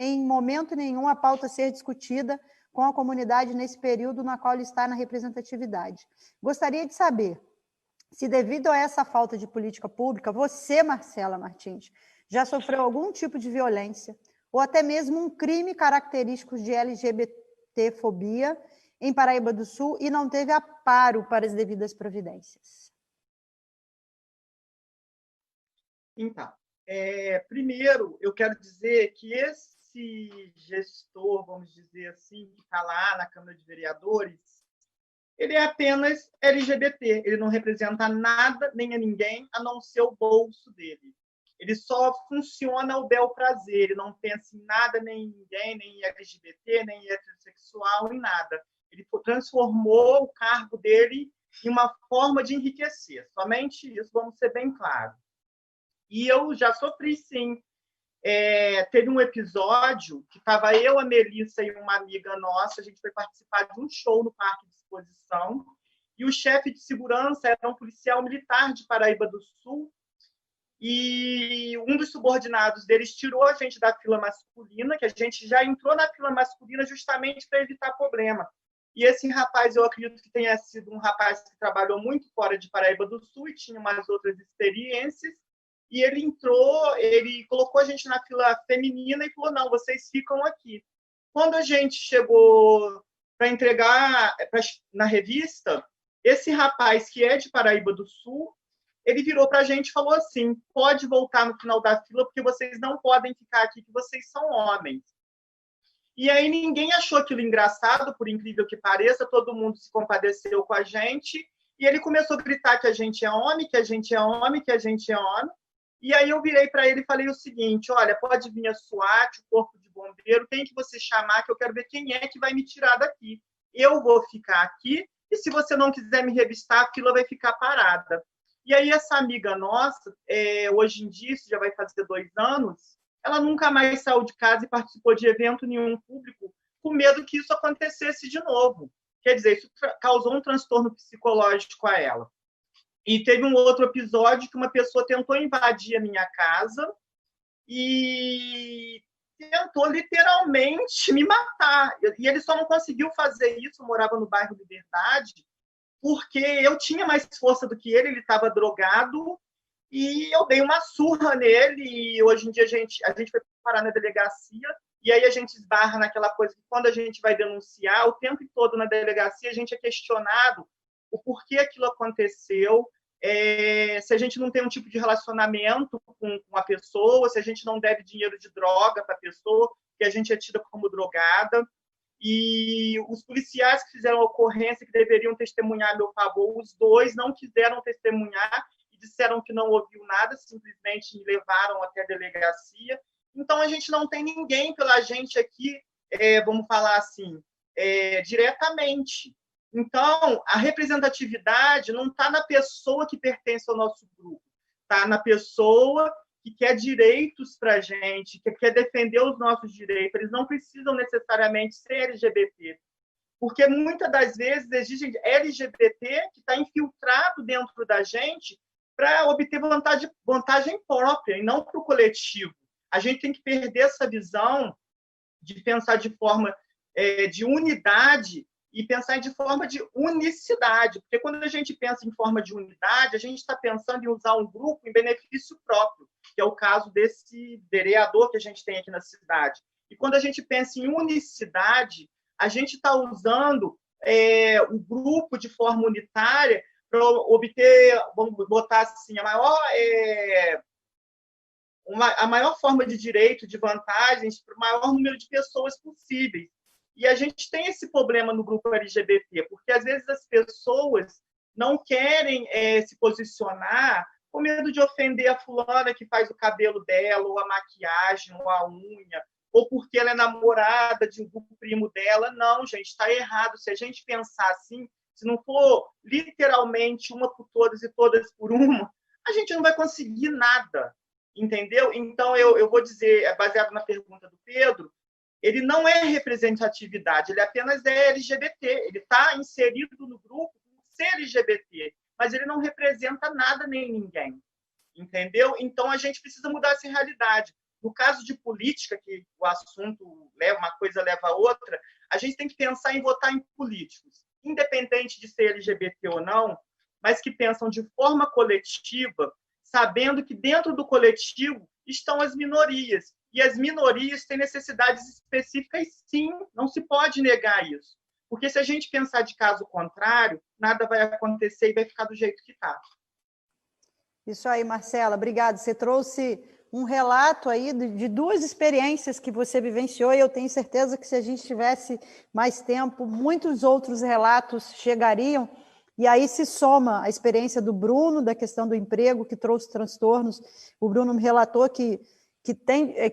em momento nenhum a pauta ser discutida com a comunidade nesse período na qual ele está na representatividade. Gostaria de saber se, devido a essa falta de política pública, você, Marcela Martins, já sofreu algum tipo de violência ou até mesmo um crime característico de LGBTfobia em Paraíba do Sul e não teve amparo para as devidas providências. Então, primeiro, eu quero dizer que esse gestor, vamos dizer assim, que está lá na Câmara de Vereadores, ele é apenas LGBT, ele não representa nada nem a ninguém, a não ser o bolso dele. Ele só funciona ao bel prazer, ele não pensa em nada, nem em ninguém, nem em LGBT, nem em heterossexual, em nada. Ele transformou o cargo dele em uma forma de enriquecer. Somente isso, vamos ser bem claros. E eu já sofri, sim. Teve um episódio que estava eu, a Melissa e uma amiga nossa, a gente foi participar de um show no Parque de Exposição, e o chefe de segurança era um policial militar de Paraíba do Sul, e um dos subordinados deles tirou a gente da fila masculina, que a gente já entrou na fila masculina justamente para evitar problema. E esse rapaz, eu acredito que tenha sido um rapaz que trabalhou muito fora de Paraíba do Sul e tinha umas outras experiências, e ele entrou, ele colocou a gente na fila feminina e falou, não, vocês ficam aqui. Quando a gente chegou para entregar na revista, esse rapaz, que é de Paraíba do Sul, ele virou para a gente e falou assim, pode voltar no final da fila, porque vocês não podem ficar aqui, que vocês são homens. E aí ninguém achou aquilo engraçado, por incrível que pareça, todo mundo se compadeceu com a gente, e ele começou a gritar que a gente é homem, que a gente é homem, que a gente é homem. E aí eu virei para ele e falei o seguinte, olha, pode vir a SWAT, o corpo de bombeiro, tem que você chamar, que eu quero ver quem é que vai me tirar daqui. Eu vou ficar aqui, e se você não quiser me revistar, a fila vai ficar parada. E aí essa amiga nossa, hoje em dia, isso já vai fazer 2 anos, ela nunca mais saiu de casa e participou de evento nenhum público, com medo que isso acontecesse de novo. Quer dizer, isso causou um transtorno psicológico a ela. E teve um outro episódio que uma pessoa tentou invadir a minha casa e tentou literalmente me matar. E ele só não conseguiu fazer isso, eu morava no bairro Liberdade, porque eu tinha mais força do que ele estava drogado, e eu dei uma surra nele, e hoje em dia a gente foi parar na delegacia, e aí a gente esbarra naquela coisa que quando a gente vai denunciar, o tempo todo na delegacia a gente é questionado o porquê aquilo aconteceu, se a gente não tem um tipo de relacionamento com a pessoa, se a gente não deve dinheiro de droga para a pessoa, que a gente é tida como drogada. E os policiais que fizeram a ocorrência, que deveriam testemunhar a meu favor, os 2 não quiseram testemunhar e disseram que não ouviu nada, simplesmente me levaram até a delegacia. Então, a gente não tem ninguém pela gente aqui, vamos falar assim, diretamente. Então, a representatividade não está na pessoa que pertence ao nosso grupo, está na pessoa que quer direitos para a gente, que quer defender os nossos direitos. Eles não precisam necessariamente ser LGBT, porque muitas das vezes existe LGBT que está infiltrado dentro da gente para obter vantagem própria e não para o coletivo. A gente tem que perder essa visão de pensar de forma de unidade e pensar de forma de unicidade, porque quando a gente pensa em forma de unidade, a gente está pensando em usar um grupo em benefício próprio, que é o caso desse vereador que a gente tem aqui na cidade. E quando a gente pensa em unicidade, a gente está usando o grupo de forma unitária para obter, vamos botar assim, a maior forma de direito, de vantagens para o maior número de pessoas possíveis. E a gente tem esse problema no grupo LGBT, porque às vezes as pessoas não querem se posicionar com medo de ofender a fulana que faz o cabelo dela, ou a maquiagem, ou a unha, ou porque ela é namorada de um grupo primo dela. Não, gente, está errado. Se a gente pensar assim, se não for literalmente uma por todas e todas por uma, a gente não vai conseguir nada, entendeu? Então, eu vou dizer, baseado na pergunta do Pedro, ele não é representatividade, ele apenas é LGBT, ele está inserido no grupo por ser LGBT, mas ele não representa nada nem ninguém, entendeu? Então a gente precisa mudar essa realidade. No caso de política, que o assunto leva uma coisa leva a outra, a gente tem que pensar em votar em políticos, independente de ser LGBT ou não, mas que pensam de forma coletiva, sabendo que dentro do coletivo estão as minorias. E as minorias têm necessidades específicas, sim, não se pode negar isso. Porque se a gente pensar de caso contrário, nada vai acontecer e vai ficar do jeito que está. Isso aí, Marcela, obrigada. Você trouxe um relato aí de duas experiências que você vivenciou, e eu tenho certeza que se a gente tivesse mais tempo, muitos outros relatos chegariam, e aí se soma a experiência do Bruno, da questão do emprego, que trouxe transtornos. O Bruno me relatou que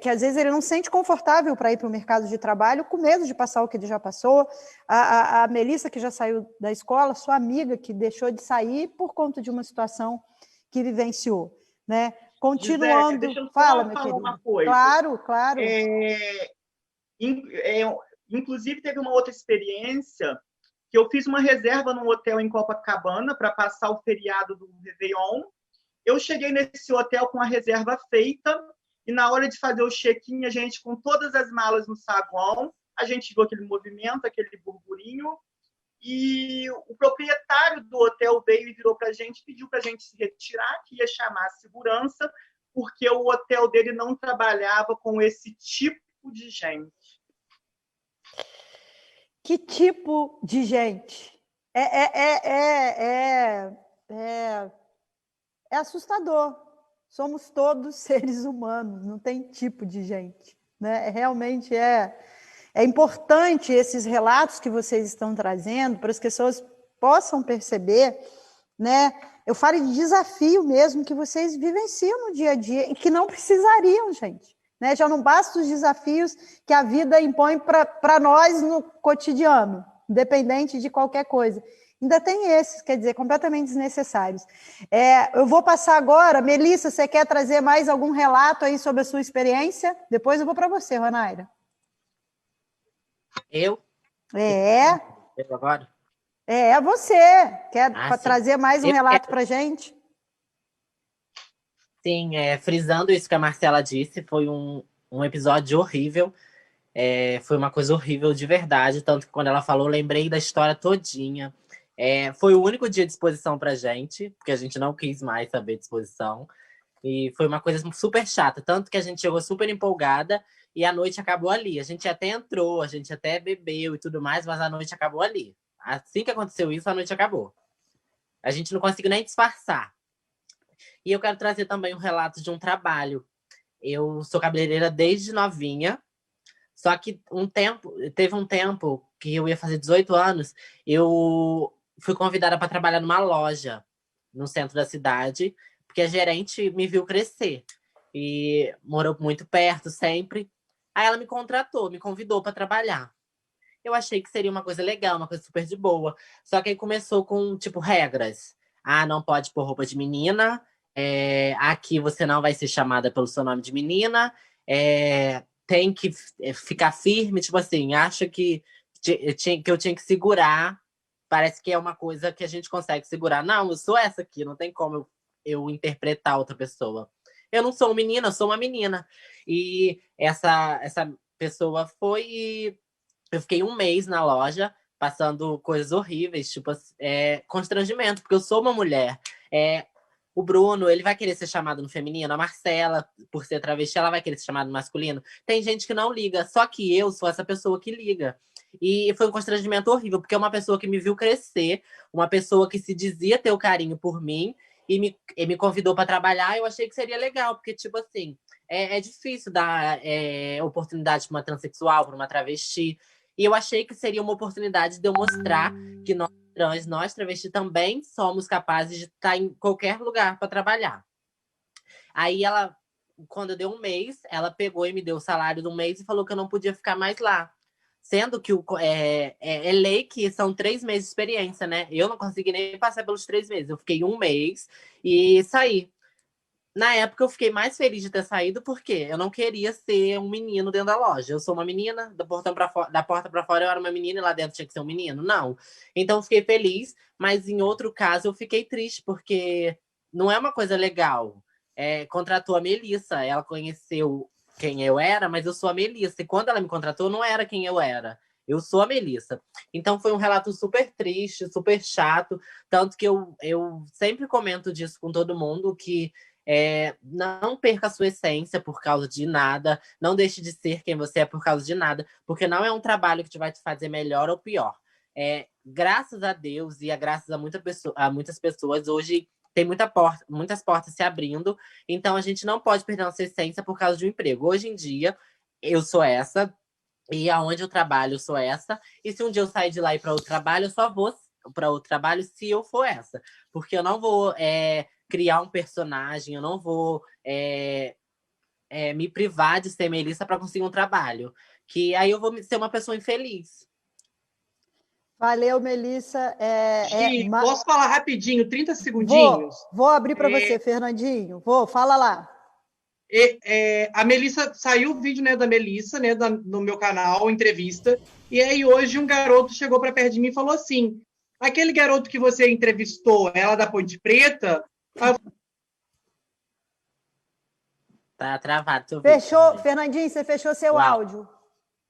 às vezes ele não se sente confortável para ir para o mercado de trabalho, com medo de passar o que ele já passou. A Melissa, que já saiu da escola, sua amiga, que deixou de sair por conta de uma situação que vivenciou, né? Continuando, Gisele, deixa eu fala, só meu falar querido. uma coisa. Claro, claro. Inclusive, teve uma outra experiência que eu fiz uma reserva num hotel em Copacabana para passar o feriado do Réveillon. Eu cheguei nesse hotel com a reserva feita e na hora de fazer o check-in, a gente com todas as malas no saguão, a gente viu aquele movimento, aquele burburinho, e o proprietário do hotel veio e virou para a gente, pediu para a gente se retirar, que ia chamar a segurança, porque o hotel dele não trabalhava com esse tipo de gente. Que tipo de gente? É assustador. Somos todos seres humanos, não tem tipo de gente, né? Realmente é importante esses relatos que vocês estão trazendo para as pessoas possam perceber, né? Eu falo de desafio mesmo que vocês vivenciam no dia a dia e que não precisariam, gente, né? Já não basta os desafios que a vida impõe para nós no cotidiano, independente de qualquer coisa. Ainda tem esses, quer dizer, completamente desnecessários. Eu vou passar agora. Melissa, você quer trazer mais algum relato aí sobre a sua experiência? Depois eu vou para você, Ronaira. Eu? Eu agora? Você. Quer trazer mais um relato para a gente? Sim, frisando isso que a Marcela disse, foi um episódio horrível. Foi uma coisa horrível de verdade, tanto que quando ela falou, eu lembrei da história todinha. Foi o único dia de exposição pra gente, porque a gente não quis mais saber de exposição. E foi uma coisa super chata, tanto que a gente chegou super empolgada e a noite acabou ali. A gente até entrou, a gente até bebeu e tudo mais, mas a noite acabou ali. Assim que aconteceu isso, a noite acabou. A gente não conseguiu nem disfarçar. E eu quero trazer também um relato de um trabalho. Eu sou cabeleireira desde novinha, só que teve um tempo que eu ia fazer 18 anos, eu fui convidada para trabalhar numa loja no centro da cidade, porque a gerente me viu crescer e morou muito perto sempre. Aí ela me contratou, me convidou para trabalhar. Eu achei que seria uma coisa legal, uma coisa super de boa. Só que aí começou com, tipo, regras. Não pode pôr roupa de menina. Aqui você não vai ser chamada pelo seu nome de menina. Tem que ficar firme, tipo assim, acha que eu tinha que segurar. Parece que é uma coisa que a gente consegue segurar. Não, eu sou essa aqui, não tem como eu interpretar outra pessoa. Eu não sou uma menina, eu sou uma menina. E essa pessoa foi e eu fiquei um mês na loja, passando coisas horríveis, tipo, constrangimento, porque eu sou uma mulher. O Bruno, ele vai querer ser chamado no feminino. A Marcela, por ser travesti, ela vai querer ser chamada no masculino. Tem gente que não liga, só que eu sou essa pessoa que liga. E foi um constrangimento horrível, porque é uma pessoa que me viu crescer, uma pessoa que se dizia ter o carinho por mim, e me convidou para trabalhar. Eu achei que seria legal, porque, tipo assim, é difícil dar oportunidade para uma transexual, para uma travesti. E eu achei que seria uma oportunidade de eu mostrar que nós travesti também somos capazes de estar em qualquer lugar para trabalhar. Aí ela, quando deu um mês, ela pegou e me deu o salário do mês e falou que eu não podia ficar mais lá. Sendo que é lei que são 3 meses de experiência, né? Eu não consegui nem passar pelos 3 meses. Eu fiquei um mês e saí. Na época eu fiquei mais feliz de ter saído porque eu não queria ser um menino dentro da loja. Eu sou uma menina, do portão para fora, da porta para fora eu era uma menina e lá dentro tinha que ser um menino. Não. Então eu fiquei feliz, mas em outro caso eu fiquei triste porque não é uma coisa legal. Contratou a Melissa, ela conheceu quem eu era, mas eu sou a Melissa. E quando ela me contratou, não era quem eu era. Eu sou a Melissa. Então foi um relato super triste, super chato. Tanto que eu sempre comento disso com todo mundo, que não perca a sua essência por causa de nada. Não deixe de ser quem você é por causa de nada. Porque não é um trabalho que te vai te fazer melhor ou pior. Graças a Deus e graças a muitas pessoas, hoje tem muitas portas se abrindo, então a gente não pode perder nossa essência por causa de um emprego. Hoje em dia, eu sou essa, e aonde eu trabalho, eu sou essa, e se um dia eu sair de lá e ir para outro trabalho, eu só vou para outro trabalho se eu for essa, porque eu não vou criar um personagem, eu não vou me privar de ser Melissa para conseguir um trabalho, que aí eu vou ser uma pessoa infeliz. Valeu, Melissa. Posso falar rapidinho, 30 segundinhos? Vou abrir para você, Fernandinho. Fala lá. A Melissa, saiu o vídeo, né, da Melissa, né, no meu canal, entrevista, e aí hoje um garoto chegou para perto de mim e falou assim, aquele garoto que você entrevistou, ela da Ponte Preta... Tá travado. Fechou, Fernandinho, você fechou seu áudio.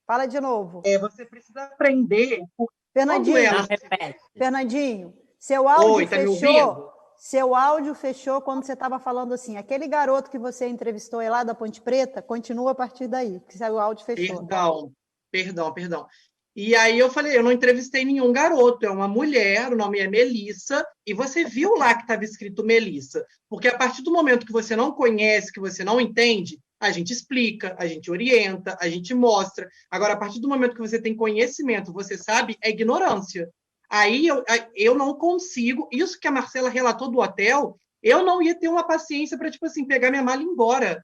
Fala de novo. Você precisa aprender... Fernandinho, seu áudio tá fechou. Seu áudio fechou quando você estava falando assim. Aquele garoto que você entrevistou lá da Ponte Preta, continua a partir daí, porque seu áudio fechou. Perdão. E aí eu falei, eu não entrevistei nenhum garoto, é uma mulher, o nome é Melissa, e você viu lá que estava escrito Melissa. Porque a partir do momento que você não conhece, que você não entende, a gente explica, a gente orienta, a gente mostra. Agora, a partir do momento que você tem conhecimento, você sabe, é ignorância. Aí eu não consigo... Isso que a Marcela relatou do hotel, eu não ia ter uma paciência para, tipo assim, pegar minha mala e ir embora.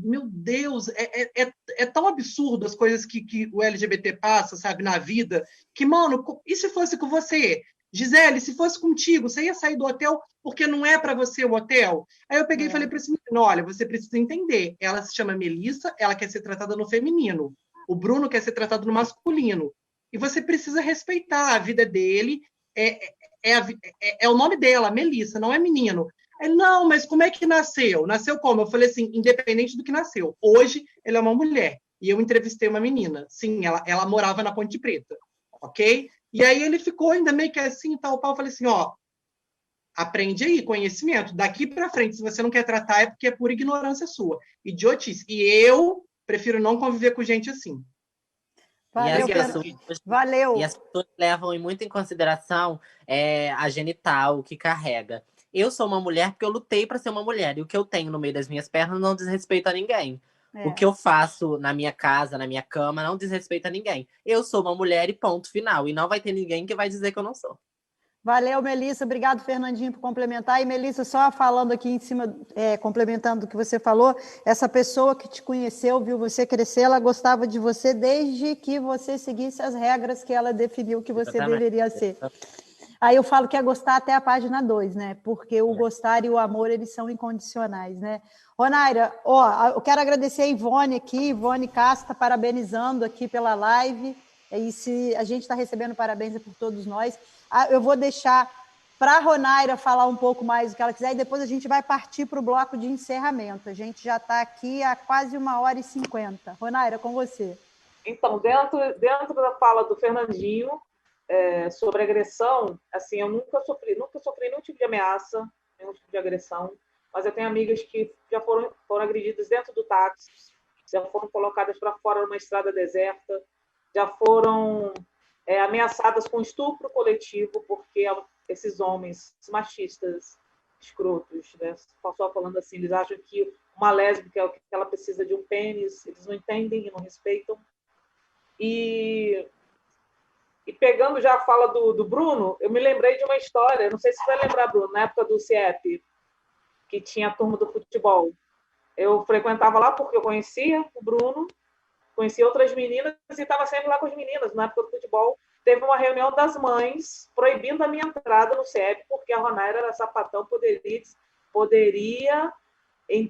Meu Deus, é tão absurdo as coisas que o LGBT passa, sabe, na vida, que, mano, e se fosse com você? Gisele, se fosse contigo, você ia sair do hotel porque não é para você o hotel? Aí eu peguei e falei para esse menino, olha, você precisa entender, ela se chama Melissa, ela quer ser tratada no feminino, o Bruno quer ser tratado no masculino, e você precisa respeitar a vida dele, é o nome dela, Melissa, não é menino. Não, mas como é que nasceu? Nasceu como? Eu falei assim, independente do que nasceu. Hoje, ela é uma mulher. E eu entrevistei uma menina. Sim, ela morava na Ponte Preta. Ok? E aí ele ficou ainda meio que assim, tal. Eu falei assim, aprende aí, conhecimento. Daqui para frente, se você não quer tratar, é porque é pura ignorância sua. Idiotice. E eu prefiro não conviver com gente assim. Valeu. E as pessoas levam muito em consideração a genital que carrega. Eu sou uma mulher porque eu lutei para ser uma mulher. E o que eu tenho no meio das minhas pernas não diz respeito a ninguém. O que eu faço na minha casa, na minha cama, não diz respeito a ninguém. Eu sou uma mulher e ponto final. E não vai ter ninguém que vai dizer que eu não sou. Valeu, Melissa. Obrigado, Fernandinho, por complementar. E, Melissa, só falando aqui em cima, complementando o que você falou, essa pessoa que te conheceu, viu você crescer, ela gostava de você desde que você seguisse as regras que ela definiu que você deveria ser. Aí eu falo que é gostar até a página 2, né? Porque o gostar e o amor, eles são incondicionais, né? Ronaira, eu quero agradecer a Ivone aqui, Ivone Casta, parabenizando aqui pela live. E se a gente está recebendo parabéns por todos nós. Eu vou deixar para a Ronaira falar um pouco mais do que ela quiser e depois a gente vai partir para o bloco de encerramento. A gente já está aqui há quase 1h50. Ronaira, com você. Então, dentro da fala do Fernandinho, sobre agressão, assim, eu nunca sofri nenhum tipo de ameaça, nenhum tipo de agressão, mas eu tenho amigas que já foram agredidas dentro do táxi, já foram colocadas para fora numa estrada deserta, já foram ameaçadas com estupro coletivo, porque esses homens machistas, escrotos, né? Só falando assim, eles acham que uma lésbica é o que ela precisa de um pênis, eles não entendem e não respeitam. E pegando já a fala do Bruno, eu me lembrei de uma história, não sei se você vai lembrar, Bruno, na época do CIEP, que tinha a turma do futebol. Eu frequentava lá porque eu conhecia o Bruno, conhecia outras meninas e estava sempre lá com as meninas. Na época do futebol, teve uma reunião das mães proibindo a minha entrada no CIEP, porque a Ronaira era sapatão, poderia poderia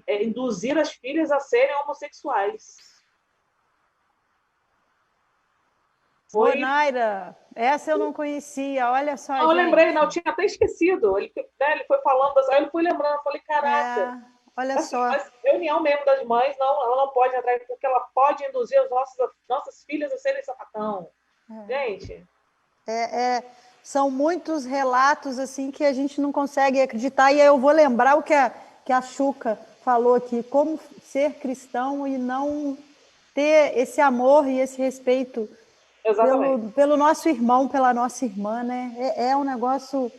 induzir as filhas a serem homossexuais. Ô, Naira, essa eu não conhecia, olha só, não, eu lembrei, não, eu tinha até esquecido. Ele foi falando, aí ele foi lembrando, eu falei, caraca. Olha assim, só. Mas reunião mesmo das mães, não, ela não pode entrar, porque ela pode induzir as nossas filhas a serem sapatão. Gente. São muitos relatos assim que a gente não consegue acreditar, e aí eu vou lembrar o que a Xuca falou aqui, como ser cristão e não ter esse amor e esse respeito pelo nosso irmão, pela nossa irmã, né? É um negócio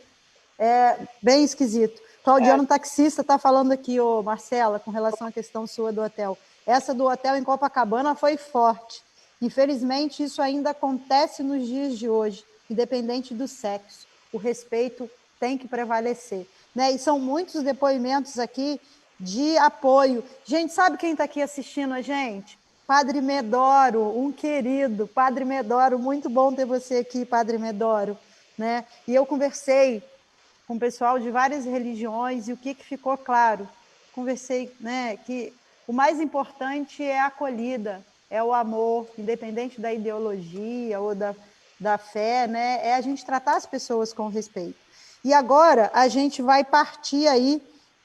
bem esquisito. Claudiano Taxista está falando aqui, Marcela, com relação à questão sua do hotel. Essa do hotel em Copacabana foi forte. Infelizmente, isso ainda acontece nos dias de hoje, independente do sexo. O respeito tem que prevalecer. Né? E são muitos depoimentos aqui de apoio. Gente, sabe quem está aqui assistindo a gente? Padre Medoro, um querido. Padre Medoro, muito bom ter você aqui, Padre Medoro. Né? E eu conversei com o pessoal de várias religiões, e o que ficou claro? Conversei, né, que o mais importante é a acolhida, é o amor, independente da ideologia ou da fé, né, é a gente tratar as pessoas com respeito. E agora a gente vai partir aí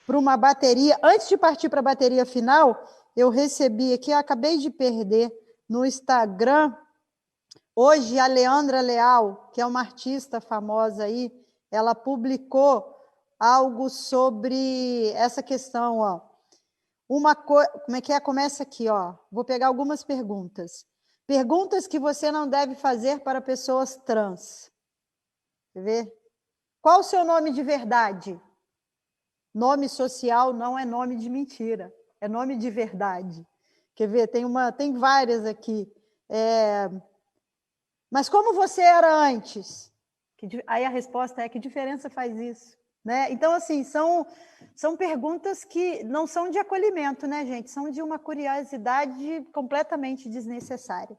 para uma bateria. Antes de partir para a bateria final, eu recebi aqui, eu acabei de perder no Instagram, hoje a Leandra Leal, que é uma artista famosa aí, ela publicou algo sobre essa questão, ó. Como é que é? Começa aqui, ó. Vou pegar algumas perguntas. Perguntas que você não deve fazer para pessoas trans. Quer ver? Qual o seu nome de verdade? Nome social não é nome de mentira, é nome de verdade. Quer ver? Tem várias aqui. Mas como você era antes? Aí a resposta é: que diferença faz isso? Né? Então, assim, são perguntas que não são de acolhimento, né, gente? São de uma curiosidade completamente desnecessária.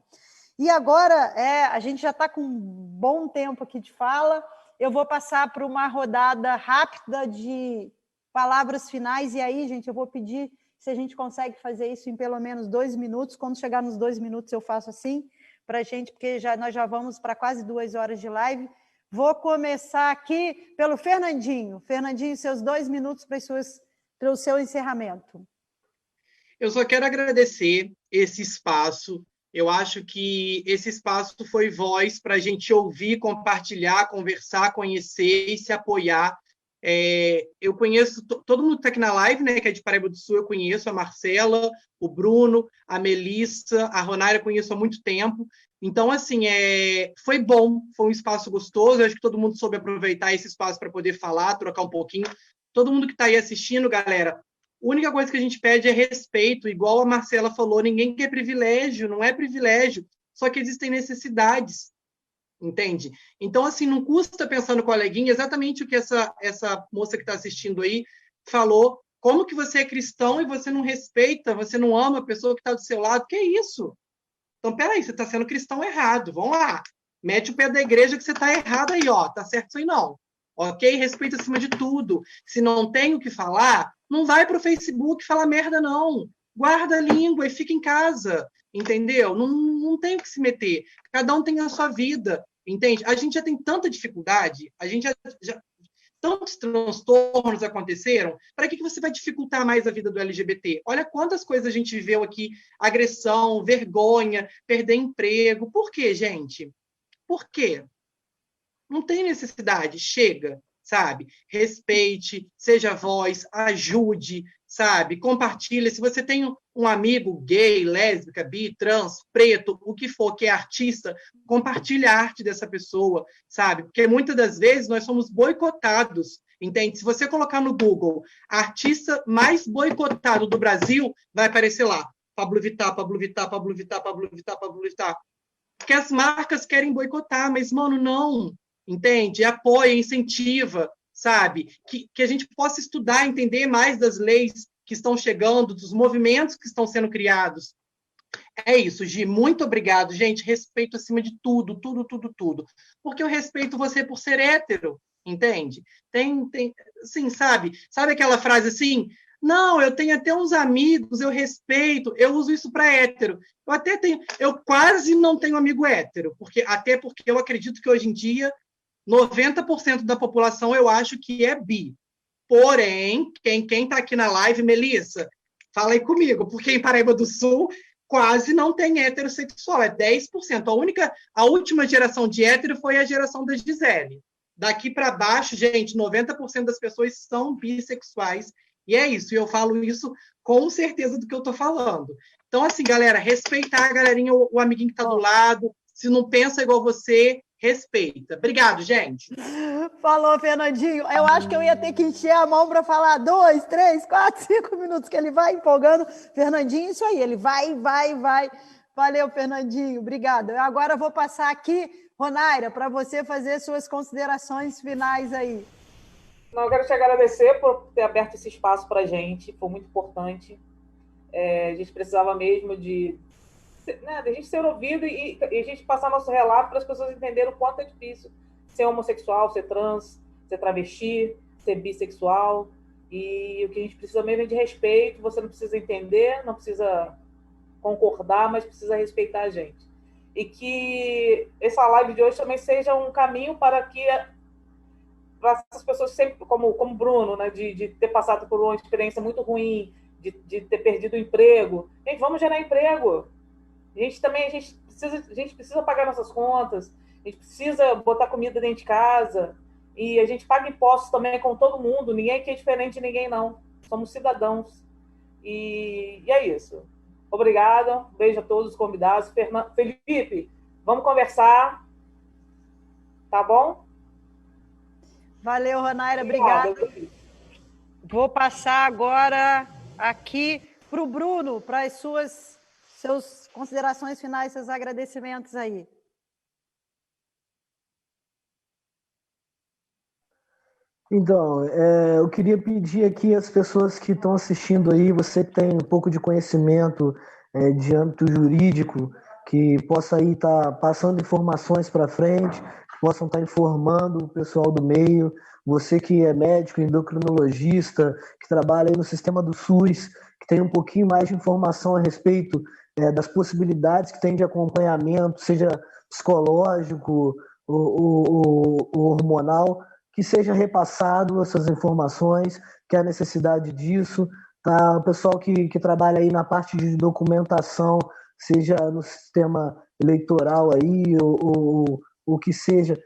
E agora, a gente já está com um bom tempo aqui de fala, eu vou passar para uma rodada rápida de palavras finais, e aí, gente, eu vou pedir se a gente consegue fazer isso em pelo menos 2 minutos. Quando chegar nos 2 minutos, eu faço assim, para a gente, porque nós já vamos para quase 2 horas de live. Vou começar aqui pelo Fernandinho. Fernandinho, seus 2 minutos para o seu encerramento. Eu só quero agradecer esse espaço. Eu acho que esse espaço foi voz para a gente ouvir, compartilhar, conversar, conhecer e se apoiar. Eu conheço todo mundo que está aqui na live, né, que é de Paraíba do Sul. Eu conheço a Marcela, o Bruno, a Melissa, a Ronaira, eu conheço há muito tempo. Então, assim, foi bom, foi um espaço gostoso. Eu acho que todo mundo soube aproveitar esse espaço para poder falar, trocar um pouquinho. Todo mundo que está aí assistindo, galera, a única coisa que a gente pede é respeito. Igual a Marcela falou, ninguém quer privilégio, não é privilégio, só que existem necessidades, entende? Então, assim, não custa pensar no coleguinha, exatamente o que essa moça que está assistindo aí falou. Como que você é cristão e você não respeita, você não ama a pessoa que está do seu lado? Que é isso? Então, peraí, você está sendo cristão errado. Vamos lá. Mete o pé da igreja que você está errado aí, ó. Tá certo isso aí, não. Ok? Respeito acima de tudo. Se não tem o que falar, não vai para o Facebook falar merda, não. Guarda a língua e fica em casa. Entendeu? Não tem o que se meter. Cada um tem a sua vida. Entende? A gente já tem tanta dificuldade, a gente já tantos transtornos aconteceram, para que você vai dificultar mais a vida do LGBT? Olha quantas coisas a gente viveu aqui, agressão, vergonha, perder emprego. Por quê, gente? Por quê? Não tem necessidade, chega, sabe? Respeite, seja voz, ajude, sabe? Compartilha. Se você tem um amigo gay, lésbica, bi, trans, preto, o que for, que é artista, compartilha a arte dessa pessoa, sabe? Porque muitas das vezes nós somos boicotados, entende? Se você colocar no Google artista mais boicotado do Brasil, vai aparecer lá Pablo Vittar, Pablo Vittar, Pablo Vittar, Pablo Vittar, Pablo Vittar. Porque as marcas querem boicotar, mas, mano, não, entende? Apoia, incentiva, sabe? Que a gente possa estudar, entender mais das leis que estão chegando, dos movimentos que estão sendo criados. É isso, Gi. Muito obrigado, gente. Respeito acima de tudo, tudo, tudo, tudo. Porque eu respeito você por ser hétero, entende? Assim, sabe aquela frase assim? Não, eu tenho até uns amigos, eu respeito, eu uso isso para hétero. Eu quase não tenho amigo hétero, até porque eu acredito que hoje em dia 90% da população eu acho que é bi. Porém, quem está aqui na live, Melissa, fala aí comigo, porque em Paraíba do Sul quase não tem heterossexual, é 10%. A última geração de hétero foi a geração da Gisele. Daqui para baixo, gente, 90% das pessoas são bissexuais. E é isso, e eu falo isso com certeza do que eu estou falando. Então, assim, galera, respeitar a galerinha, o amiguinho que está do lado, se não pensa igual você, respeita. Obrigado, gente. Falou, Fernandinho. Eu acho que eu ia ter que encher a mão para falar 2, 3, 4, 5 minutos, que ele vai empolgando. Fernandinho, isso aí, ele vai. Valeu, Fernandinho, obrigado. Agora eu vou passar aqui, Ronaira, para você fazer suas considerações finais aí. Não, eu quero te agradecer por ter aberto esse espaço para a gente, foi muito importante. A gente precisava mesmo de a gente ser ouvido e a gente passar nosso relato para as pessoas entenderem o quanto é difícil ser homossexual, ser trans, ser travesti, ser bissexual. E o que a gente precisa mesmo é de respeito. Você não precisa entender, não precisa concordar, mas precisa respeitar a gente. E que essa live de hoje também seja um caminho para essas pessoas sempre, como Bruno, né, de ter passado por uma experiência muito ruim, de ter perdido o emprego. Gente, vamos gerar emprego. A gente precisa pagar nossas contas, a gente precisa botar comida dentro de casa, e a gente paga impostos também com todo mundo, ninguém aqui é diferente de ninguém, não. Somos cidadãos. E é isso. Obrigada, beijo a todos os convidados. Felipe, vamos conversar, tá bom? Valeu, Ronaira, obrigada. Vou passar agora aqui para o Bruno, para as suas considerações finais, seus agradecimentos aí. Então, eu queria pedir aqui às pessoas que estão assistindo aí, você que tem um pouco de conhecimento de âmbito jurídico, que possa aí estar passando informações para frente, que possam estar informando o pessoal do meio, você que é médico, endocrinologista, que trabalha aí no sistema do SUS, que tem um pouquinho mais de informação a respeito das possibilidades que tem de acompanhamento, seja psicológico ou hormonal, que seja repassado essas informações, que há necessidade disso, tá? O pessoal que trabalha aí na parte de documentação, seja no sistema eleitoral aí, ou que seja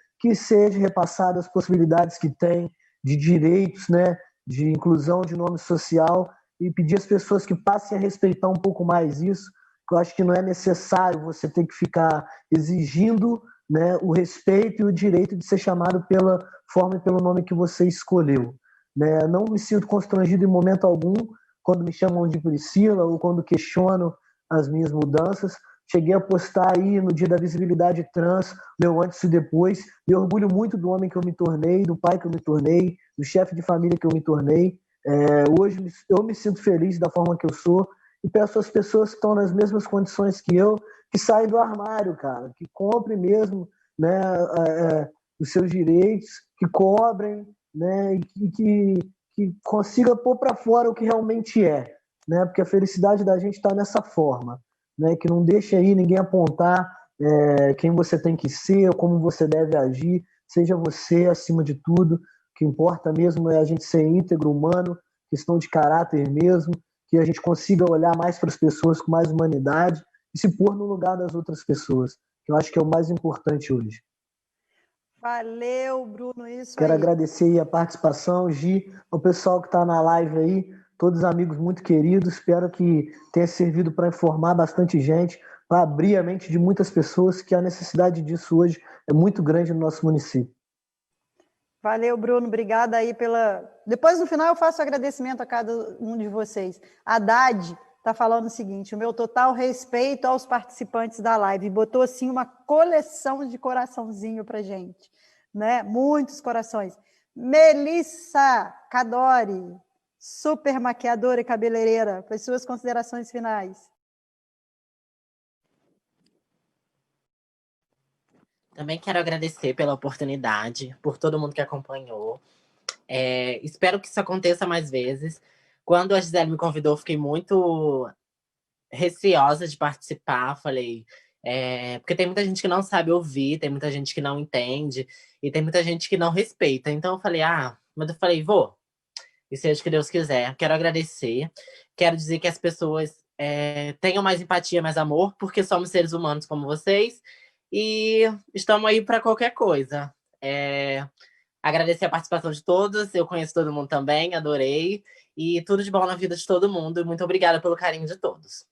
repassado as possibilidades que tem de direitos, né, de inclusão de nome social, e pedir às pessoas que passem a respeitar um pouco mais isso, que eu acho que não é necessário você ter que ficar exigindo, né, o respeito e o direito de ser chamado pela forma e pelo nome que você escolheu. Né? Não me sinto constrangido em momento algum quando me chamam de Priscila ou quando questiono as minhas mudanças. Cheguei a postar aí no dia da visibilidade trans, meu antes e depois. Me orgulho muito do homem que eu me tornei, do pai que eu me tornei, do chefe de família que eu me tornei. Hoje eu me sinto feliz da forma que eu sou e peço às pessoas que estão nas mesmas condições que eu, que saem do armário, cara, que comprem mesmo, né, os seus direitos, que cobrem, né, e que consiga pôr para fora o que realmente é, né, porque a felicidade da gente está nessa forma, né, que não deixe aí ninguém apontar quem você tem que ser ou como você deve agir, seja você acima de tudo. O que importa mesmo é a gente ser íntegro, humano, questão de caráter mesmo, que a gente consiga olhar mais para as pessoas com mais humanidade e se pôr no lugar das outras pessoas, que eu acho que é o mais importante hoje. Valeu, Bruno, isso Quero aí. agradecer aí a participação, Gi, ao pessoal que está na live aí, todos amigos muito queridos, espero que tenha servido para informar bastante gente, para abrir a mente de muitas pessoas, que a necessidade disso hoje é muito grande no nosso município. Valeu, Bruno, obrigada aí pela... Depois, no final, eu faço agradecimento a cada um de vocês. A Haddad está falando o seguinte: o meu total respeito aos participantes da live. Botou, assim, uma coleção de coraçãozinho para gente, né? Muitos corações. Melissa Cadori, super maquiadora e cabeleireira, para as suas considerações finais. Também quero agradecer pela oportunidade, por todo mundo que acompanhou. Espero que isso aconteça mais vezes. Quando a Gisele me convidou, fiquei muito receosa de participar. Falei, porque tem muita gente que não sabe ouvir, tem muita gente que não entende, e tem muita gente que não respeita. Então eu falei, mas eu falei, vou. E seja o que Deus quiser. Quero agradecer. Quero dizer que as pessoas tenham mais empatia, mais amor, porque somos seres humanos como vocês. E estamos aí para qualquer coisa. Agradecer a participação de todos. Eu conheço todo mundo também, adorei. E tudo de bom na vida de todo mundo. E muito obrigada pelo carinho de todos.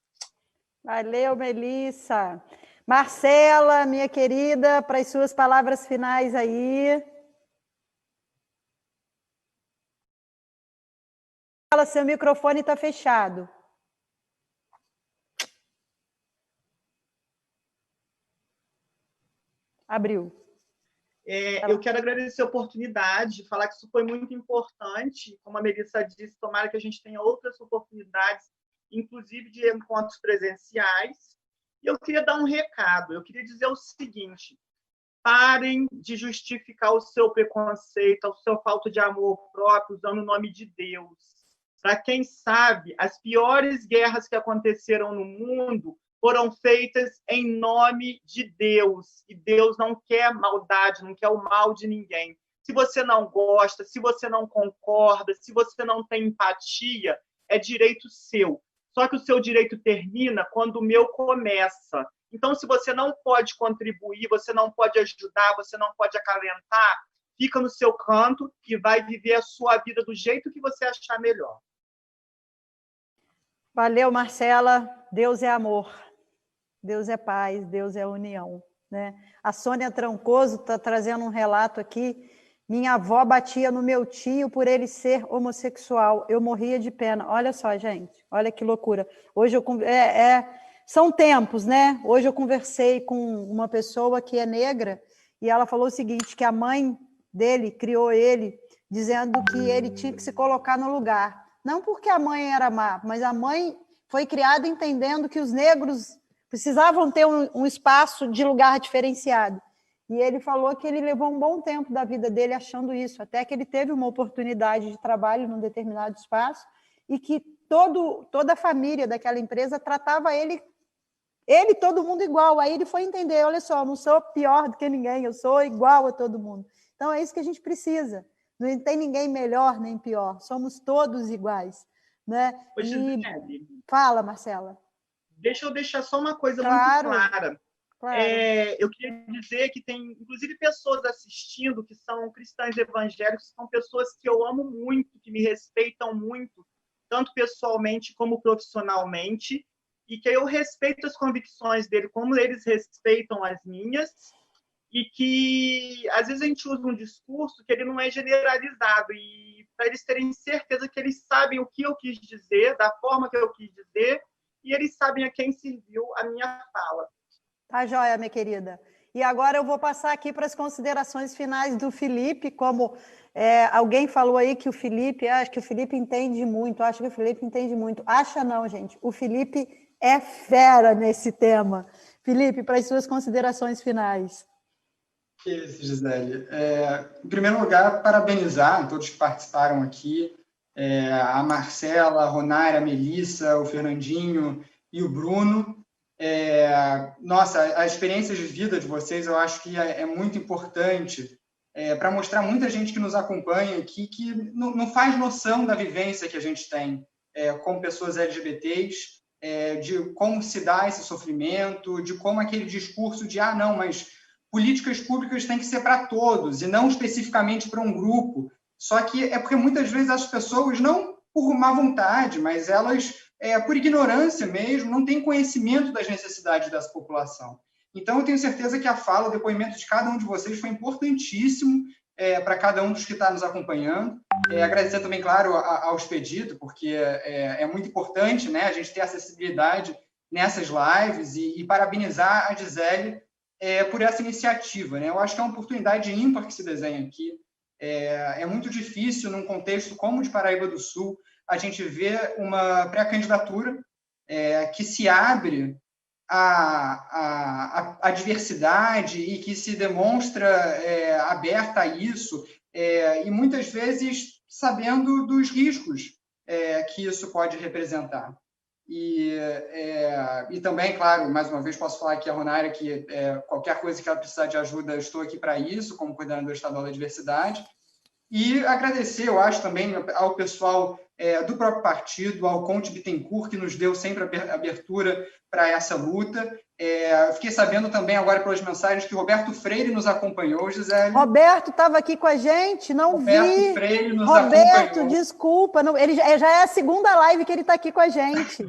Valeu, Melissa. Marcela, minha querida, para as suas palavras finais aí. Seu microfone está fechado. Abriu. Eu quero agradecer a oportunidade, falar que isso foi muito importante. Como a Melissa disse, tomara que a gente tenha outras oportunidades, inclusive de encontros presenciais. E eu queria dar um recado. Eu queria dizer o seguinte: parem de justificar o seu preconceito, a sua falta de amor próprio, usando o nome de Deus. Para quem sabe, as piores guerras que aconteceram no mundo foram feitas em nome de Deus. E Deus não quer maldade, não quer o mal de ninguém. Se você não gosta, se você não concorda, se você não tem empatia, é direito seu. Só que o seu direito termina quando o meu começa. Então, se você não pode contribuir, você não pode ajudar, você não pode acalentar, fica no seu canto e vai viver a sua vida do jeito que você achar melhor. Valeu, Marcela. Deus é amor. Deus é paz, Deus é união, né? A Sônia Trancoso está trazendo um relato aqui. Minha avó batia no meu tio por ele ser homossexual. Eu morria de pena. Olha só, gente. Olha que loucura. Hoje são tempos, né? Hoje eu conversei com uma pessoa que é negra e ela falou o seguinte, que a mãe dele criou ele dizendo que ele tinha que se colocar no lugar. Não porque a mãe era má, mas a mãe foi criada entendendo que os negros precisavam ter um espaço de lugar diferenciado. E ele falou que ele levou um bom tempo da vida dele achando isso, até que ele teve uma oportunidade de trabalho num determinado espaço e que toda a família daquela empresa tratava ele todo mundo igual. Aí ele foi entender, olha só, eu não sou pior do que ninguém, eu sou igual a todo mundo. Então é isso que a gente precisa. Não tem ninguém melhor nem pior, somos todos iguais, né? Fala, Marcela. Deixa eu deixar só uma coisa muito clara. Claro. Eu queria dizer que tem, inclusive, pessoas assistindo que são cristãs evangélicos, são pessoas que eu amo muito, que me respeitam muito, tanto pessoalmente como profissionalmente, e que eu respeito as convicções dele, como eles respeitam as minhas, e que, às vezes, a gente usa um discurso que ele não é generalizado, e para eles terem certeza que eles sabem o que eu quis dizer, da forma que eu quis dizer, e eles sabem a quem serviu a minha fala. Tá joia, minha querida. E agora eu vou passar aqui para as considerações finais do Felipe, como alguém falou aí que o Felipe, acho que o Felipe entende muito, Acha não, gente, o Felipe é fera nesse tema. Felipe, para as suas considerações finais. Isso, Gisele. Em primeiro lugar, parabenizar todos que participaram aqui, a Marcela, a Ronária, a Melissa, o Fernandinho e o Bruno. Nossa, a experiência de vida de vocês eu acho que é muito importante para mostrar muita gente que nos acompanha aqui que não faz noção da vivência que a gente tem como pessoas LGBTs, de como se dá esse sofrimento, de como aquele discurso de não, mas políticas públicas têm que ser para todos e não especificamente para um grupo. Só que é porque muitas vezes as pessoas, não por má vontade, mas elas, por ignorância mesmo, não têm conhecimento das necessidades dessa população. Então, eu tenho certeza que a fala, o depoimento de cada um de vocês foi importantíssimo para cada um dos que está nos acompanhando. Agradecer também, claro, ao Expedito, porque é muito importante, né, a gente ter acessibilidade nessas lives e parabenizar a Gisele por essa iniciativa, né? Eu acho que é uma oportunidade ímpar que se desenha aqui. É muito difícil, num contexto como o de Paraíba do Sul, a gente ver uma pré-candidatura que se abre a diversidade e que se demonstra aberta a isso, e muitas vezes sabendo dos riscos que isso pode representar. E também, claro, mais uma vez posso falar aqui a Ronaira que qualquer coisa que ela precisar de ajuda, eu estou aqui para isso, como coordenador estadual da diversidade. E agradecer, eu acho, também ao pessoal do próprio partido, ao Conte Bittencourt, que nos deu sempre abertura para essa luta. Fiquei sabendo também agora pelas mensagens que Roberto Freire nos acompanhou, Gisele. Roberto estava aqui com a gente, não Roberto vi. Freire nos Roberto, acompanhou. Desculpa, não, ele já é a segunda live que ele está aqui com a gente.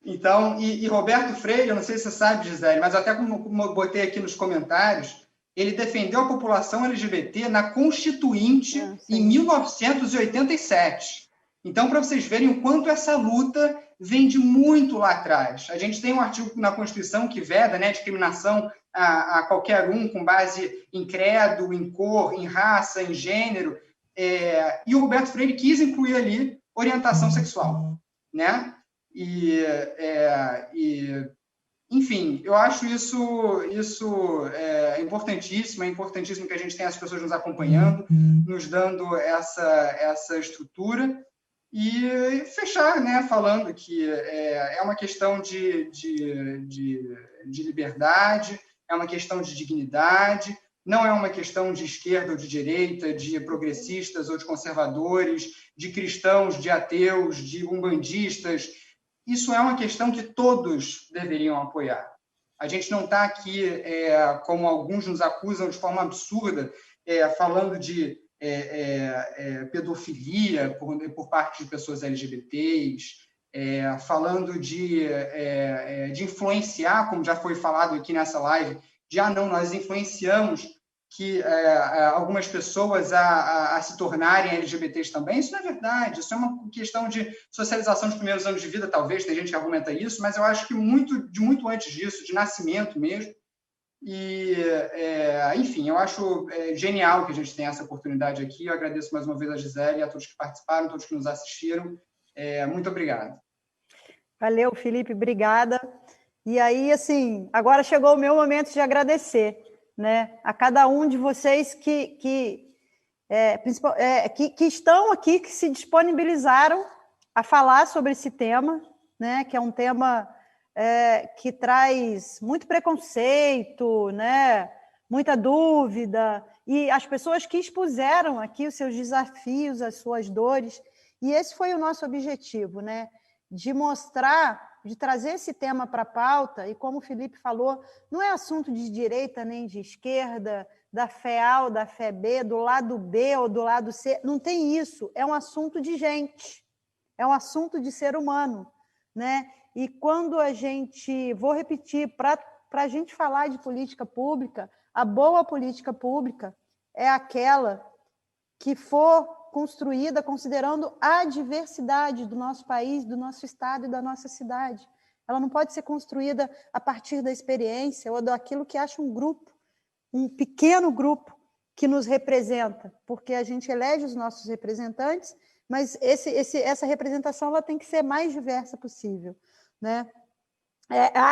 Então, e Roberto Freire, eu não sei se você sabe, Gisele, mas até como eu botei aqui nos comentários, ele defendeu a população LGBT na Constituinte em 1987. Então, para vocês verem o quanto essa luta vem de muito lá atrás. A gente tem um artigo na Constituição que veda, né, discriminação a qualquer um com base em credo, em cor, em raça, em gênero. E o Roberto Freire quis incluir ali orientação sexual, né? Enfim, eu acho isso importantíssimo. É importantíssimo que a gente tenha as pessoas nos acompanhando, nos dando essa estrutura. E fechar, né, falando que é uma questão de liberdade, é uma questão de dignidade, não é uma questão de esquerda ou de direita, de progressistas ou de conservadores, de cristãos, de ateus, de umbandistas. Isso é uma questão que todos deveriam apoiar. A gente não está aqui, como alguns nos acusam de forma absurda, falando de pedofilia por parte de pessoas LGBTs, falando de influenciar, como já foi falado aqui nessa live, não, nós influenciamos que algumas pessoas a se tornarem LGBTs também. Isso não é verdade, isso é uma questão de socialização dos primeiros anos de vida, talvez, tem gente que argumenta isso, mas eu acho que muito antes disso, de nascimento mesmo. E, enfim, eu acho genial que a gente tenha essa oportunidade aqui. Eu agradeço mais uma vez a Gisele, a todos que participaram, a todos que nos assistiram. Muito obrigado. Valeu, Felipe, obrigada. E aí, assim, agora chegou o meu momento de agradecer, né, a cada um de vocês que estão aqui, que se disponibilizaram a falar sobre esse tema, né, que é um tema que traz muito preconceito, né, muita dúvida, e as pessoas que expuseram aqui os seus desafios, as suas dores, e esse foi o nosso objetivo, né, de mostrar, de trazer esse tema para a pauta, e como o Felipe falou, não é assunto de direita nem de esquerda, da fé A ou da fé B, do lado B ou do lado C, não tem isso, é um assunto de gente, é um assunto de ser humano, né? E quando a gente, vou repetir, para a gente falar de política pública, a boa política pública é aquela que for construída considerando a diversidade do nosso país, do nosso estado e da nossa cidade. Ela não pode ser construída a partir da experiência ou daquilo que acha um grupo, um pequeno grupo que nos representa, porque a gente elege os nossos representantes, mas essa representação ela tem que ser mais diversa possível, né?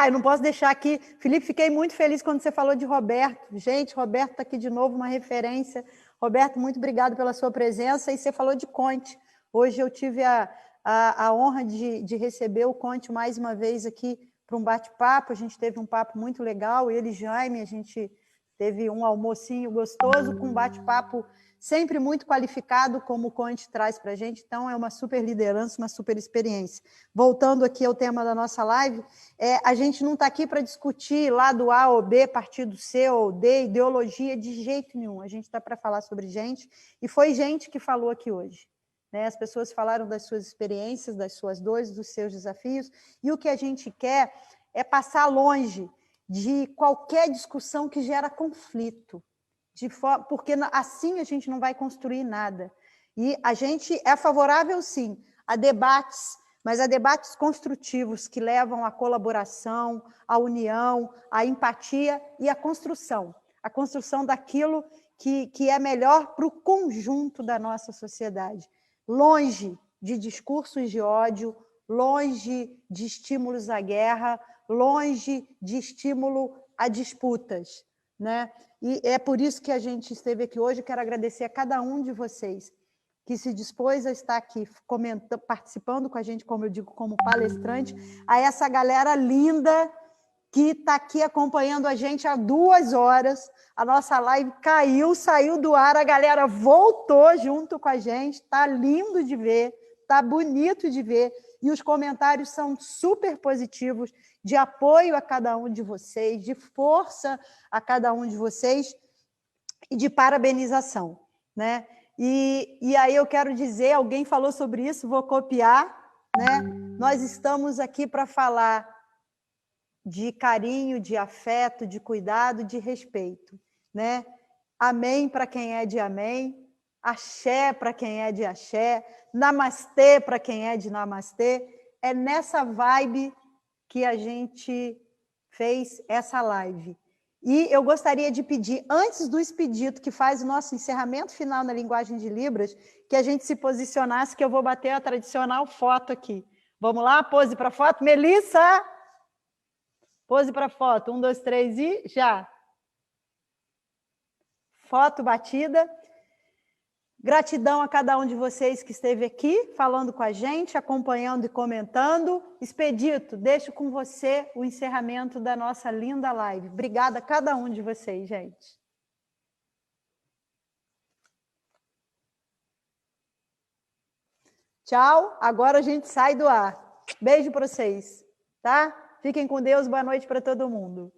Eu não posso deixar aqui, Felipe, fiquei muito feliz quando você falou de Roberto. Gente, Roberto está aqui de novo, uma referência. Roberto, muito obrigado pela sua presença. E você falou de Conte. Hoje eu tive a honra de receber o Conte mais uma vez aqui para um bate-papo. A gente teve um papo muito legal. Ele e Jaime, a gente teve um almocinho gostoso, com um bate-papo sempre muito qualificado, como o Conte traz para a gente. Então, é uma super liderança, uma super experiência. Voltando aqui ao tema da nossa live, a gente não está aqui para discutir lado A ou B, partido C ou D, ideologia, de jeito nenhum. A gente está para falar sobre gente, e foi gente que falou aqui hoje, né? As pessoas falaram das suas experiências, das suas dores, dos seus desafios, e o que a gente quer é passar longe de qualquer discussão que gera conflito, porque assim a gente não vai construir nada. E a gente é favorável, sim, a debates, mas a debates construtivos que levam à colaboração, à união, à empatia e à construção daquilo que é melhor para o conjunto da nossa sociedade, longe de discursos de ódio, longe de estímulos à guerra, longe de estímulo a disputas, né? E é por isso que a gente esteve aqui hoje. Quero agradecer a cada um de vocês que se dispôs a estar aqui comentando, participando com a gente, como eu digo, como palestrante, a essa galera linda que está aqui acompanhando a gente há 2 horas. A nossa live caiu, saiu do ar, a galera voltou junto com a gente. Está lindo de ver, está bonito de ver. E os comentários são super positivos, de apoio a cada um de vocês, de força a cada um de vocês e de parabenização, né? E aí eu quero dizer, alguém falou sobre isso, vou copiar, né? Nós estamos aqui para falar de carinho, de afeto, de cuidado, de respeito, né? Amém para quem é de amém, axé para quem é de axé, namastê para quem é de namastê. É nessa vibe que a gente fez essa live. E eu gostaria de pedir, antes do Expedito, que faz o nosso encerramento final na linguagem de Libras, que a gente se posicionasse, que eu vou bater a tradicional foto aqui. Vamos lá? Pose para foto. Melissa! Pose para foto. 1, 2, 3 e já. Foto batida. Gratidão a cada um de vocês que esteve aqui, falando com a gente, acompanhando e comentando. Expedito, deixo com você o encerramento da nossa linda live. Obrigada a cada um de vocês, gente. Tchau, agora a gente sai do ar. Beijo para vocês, tá? Fiquem com Deus, boa noite para todo mundo.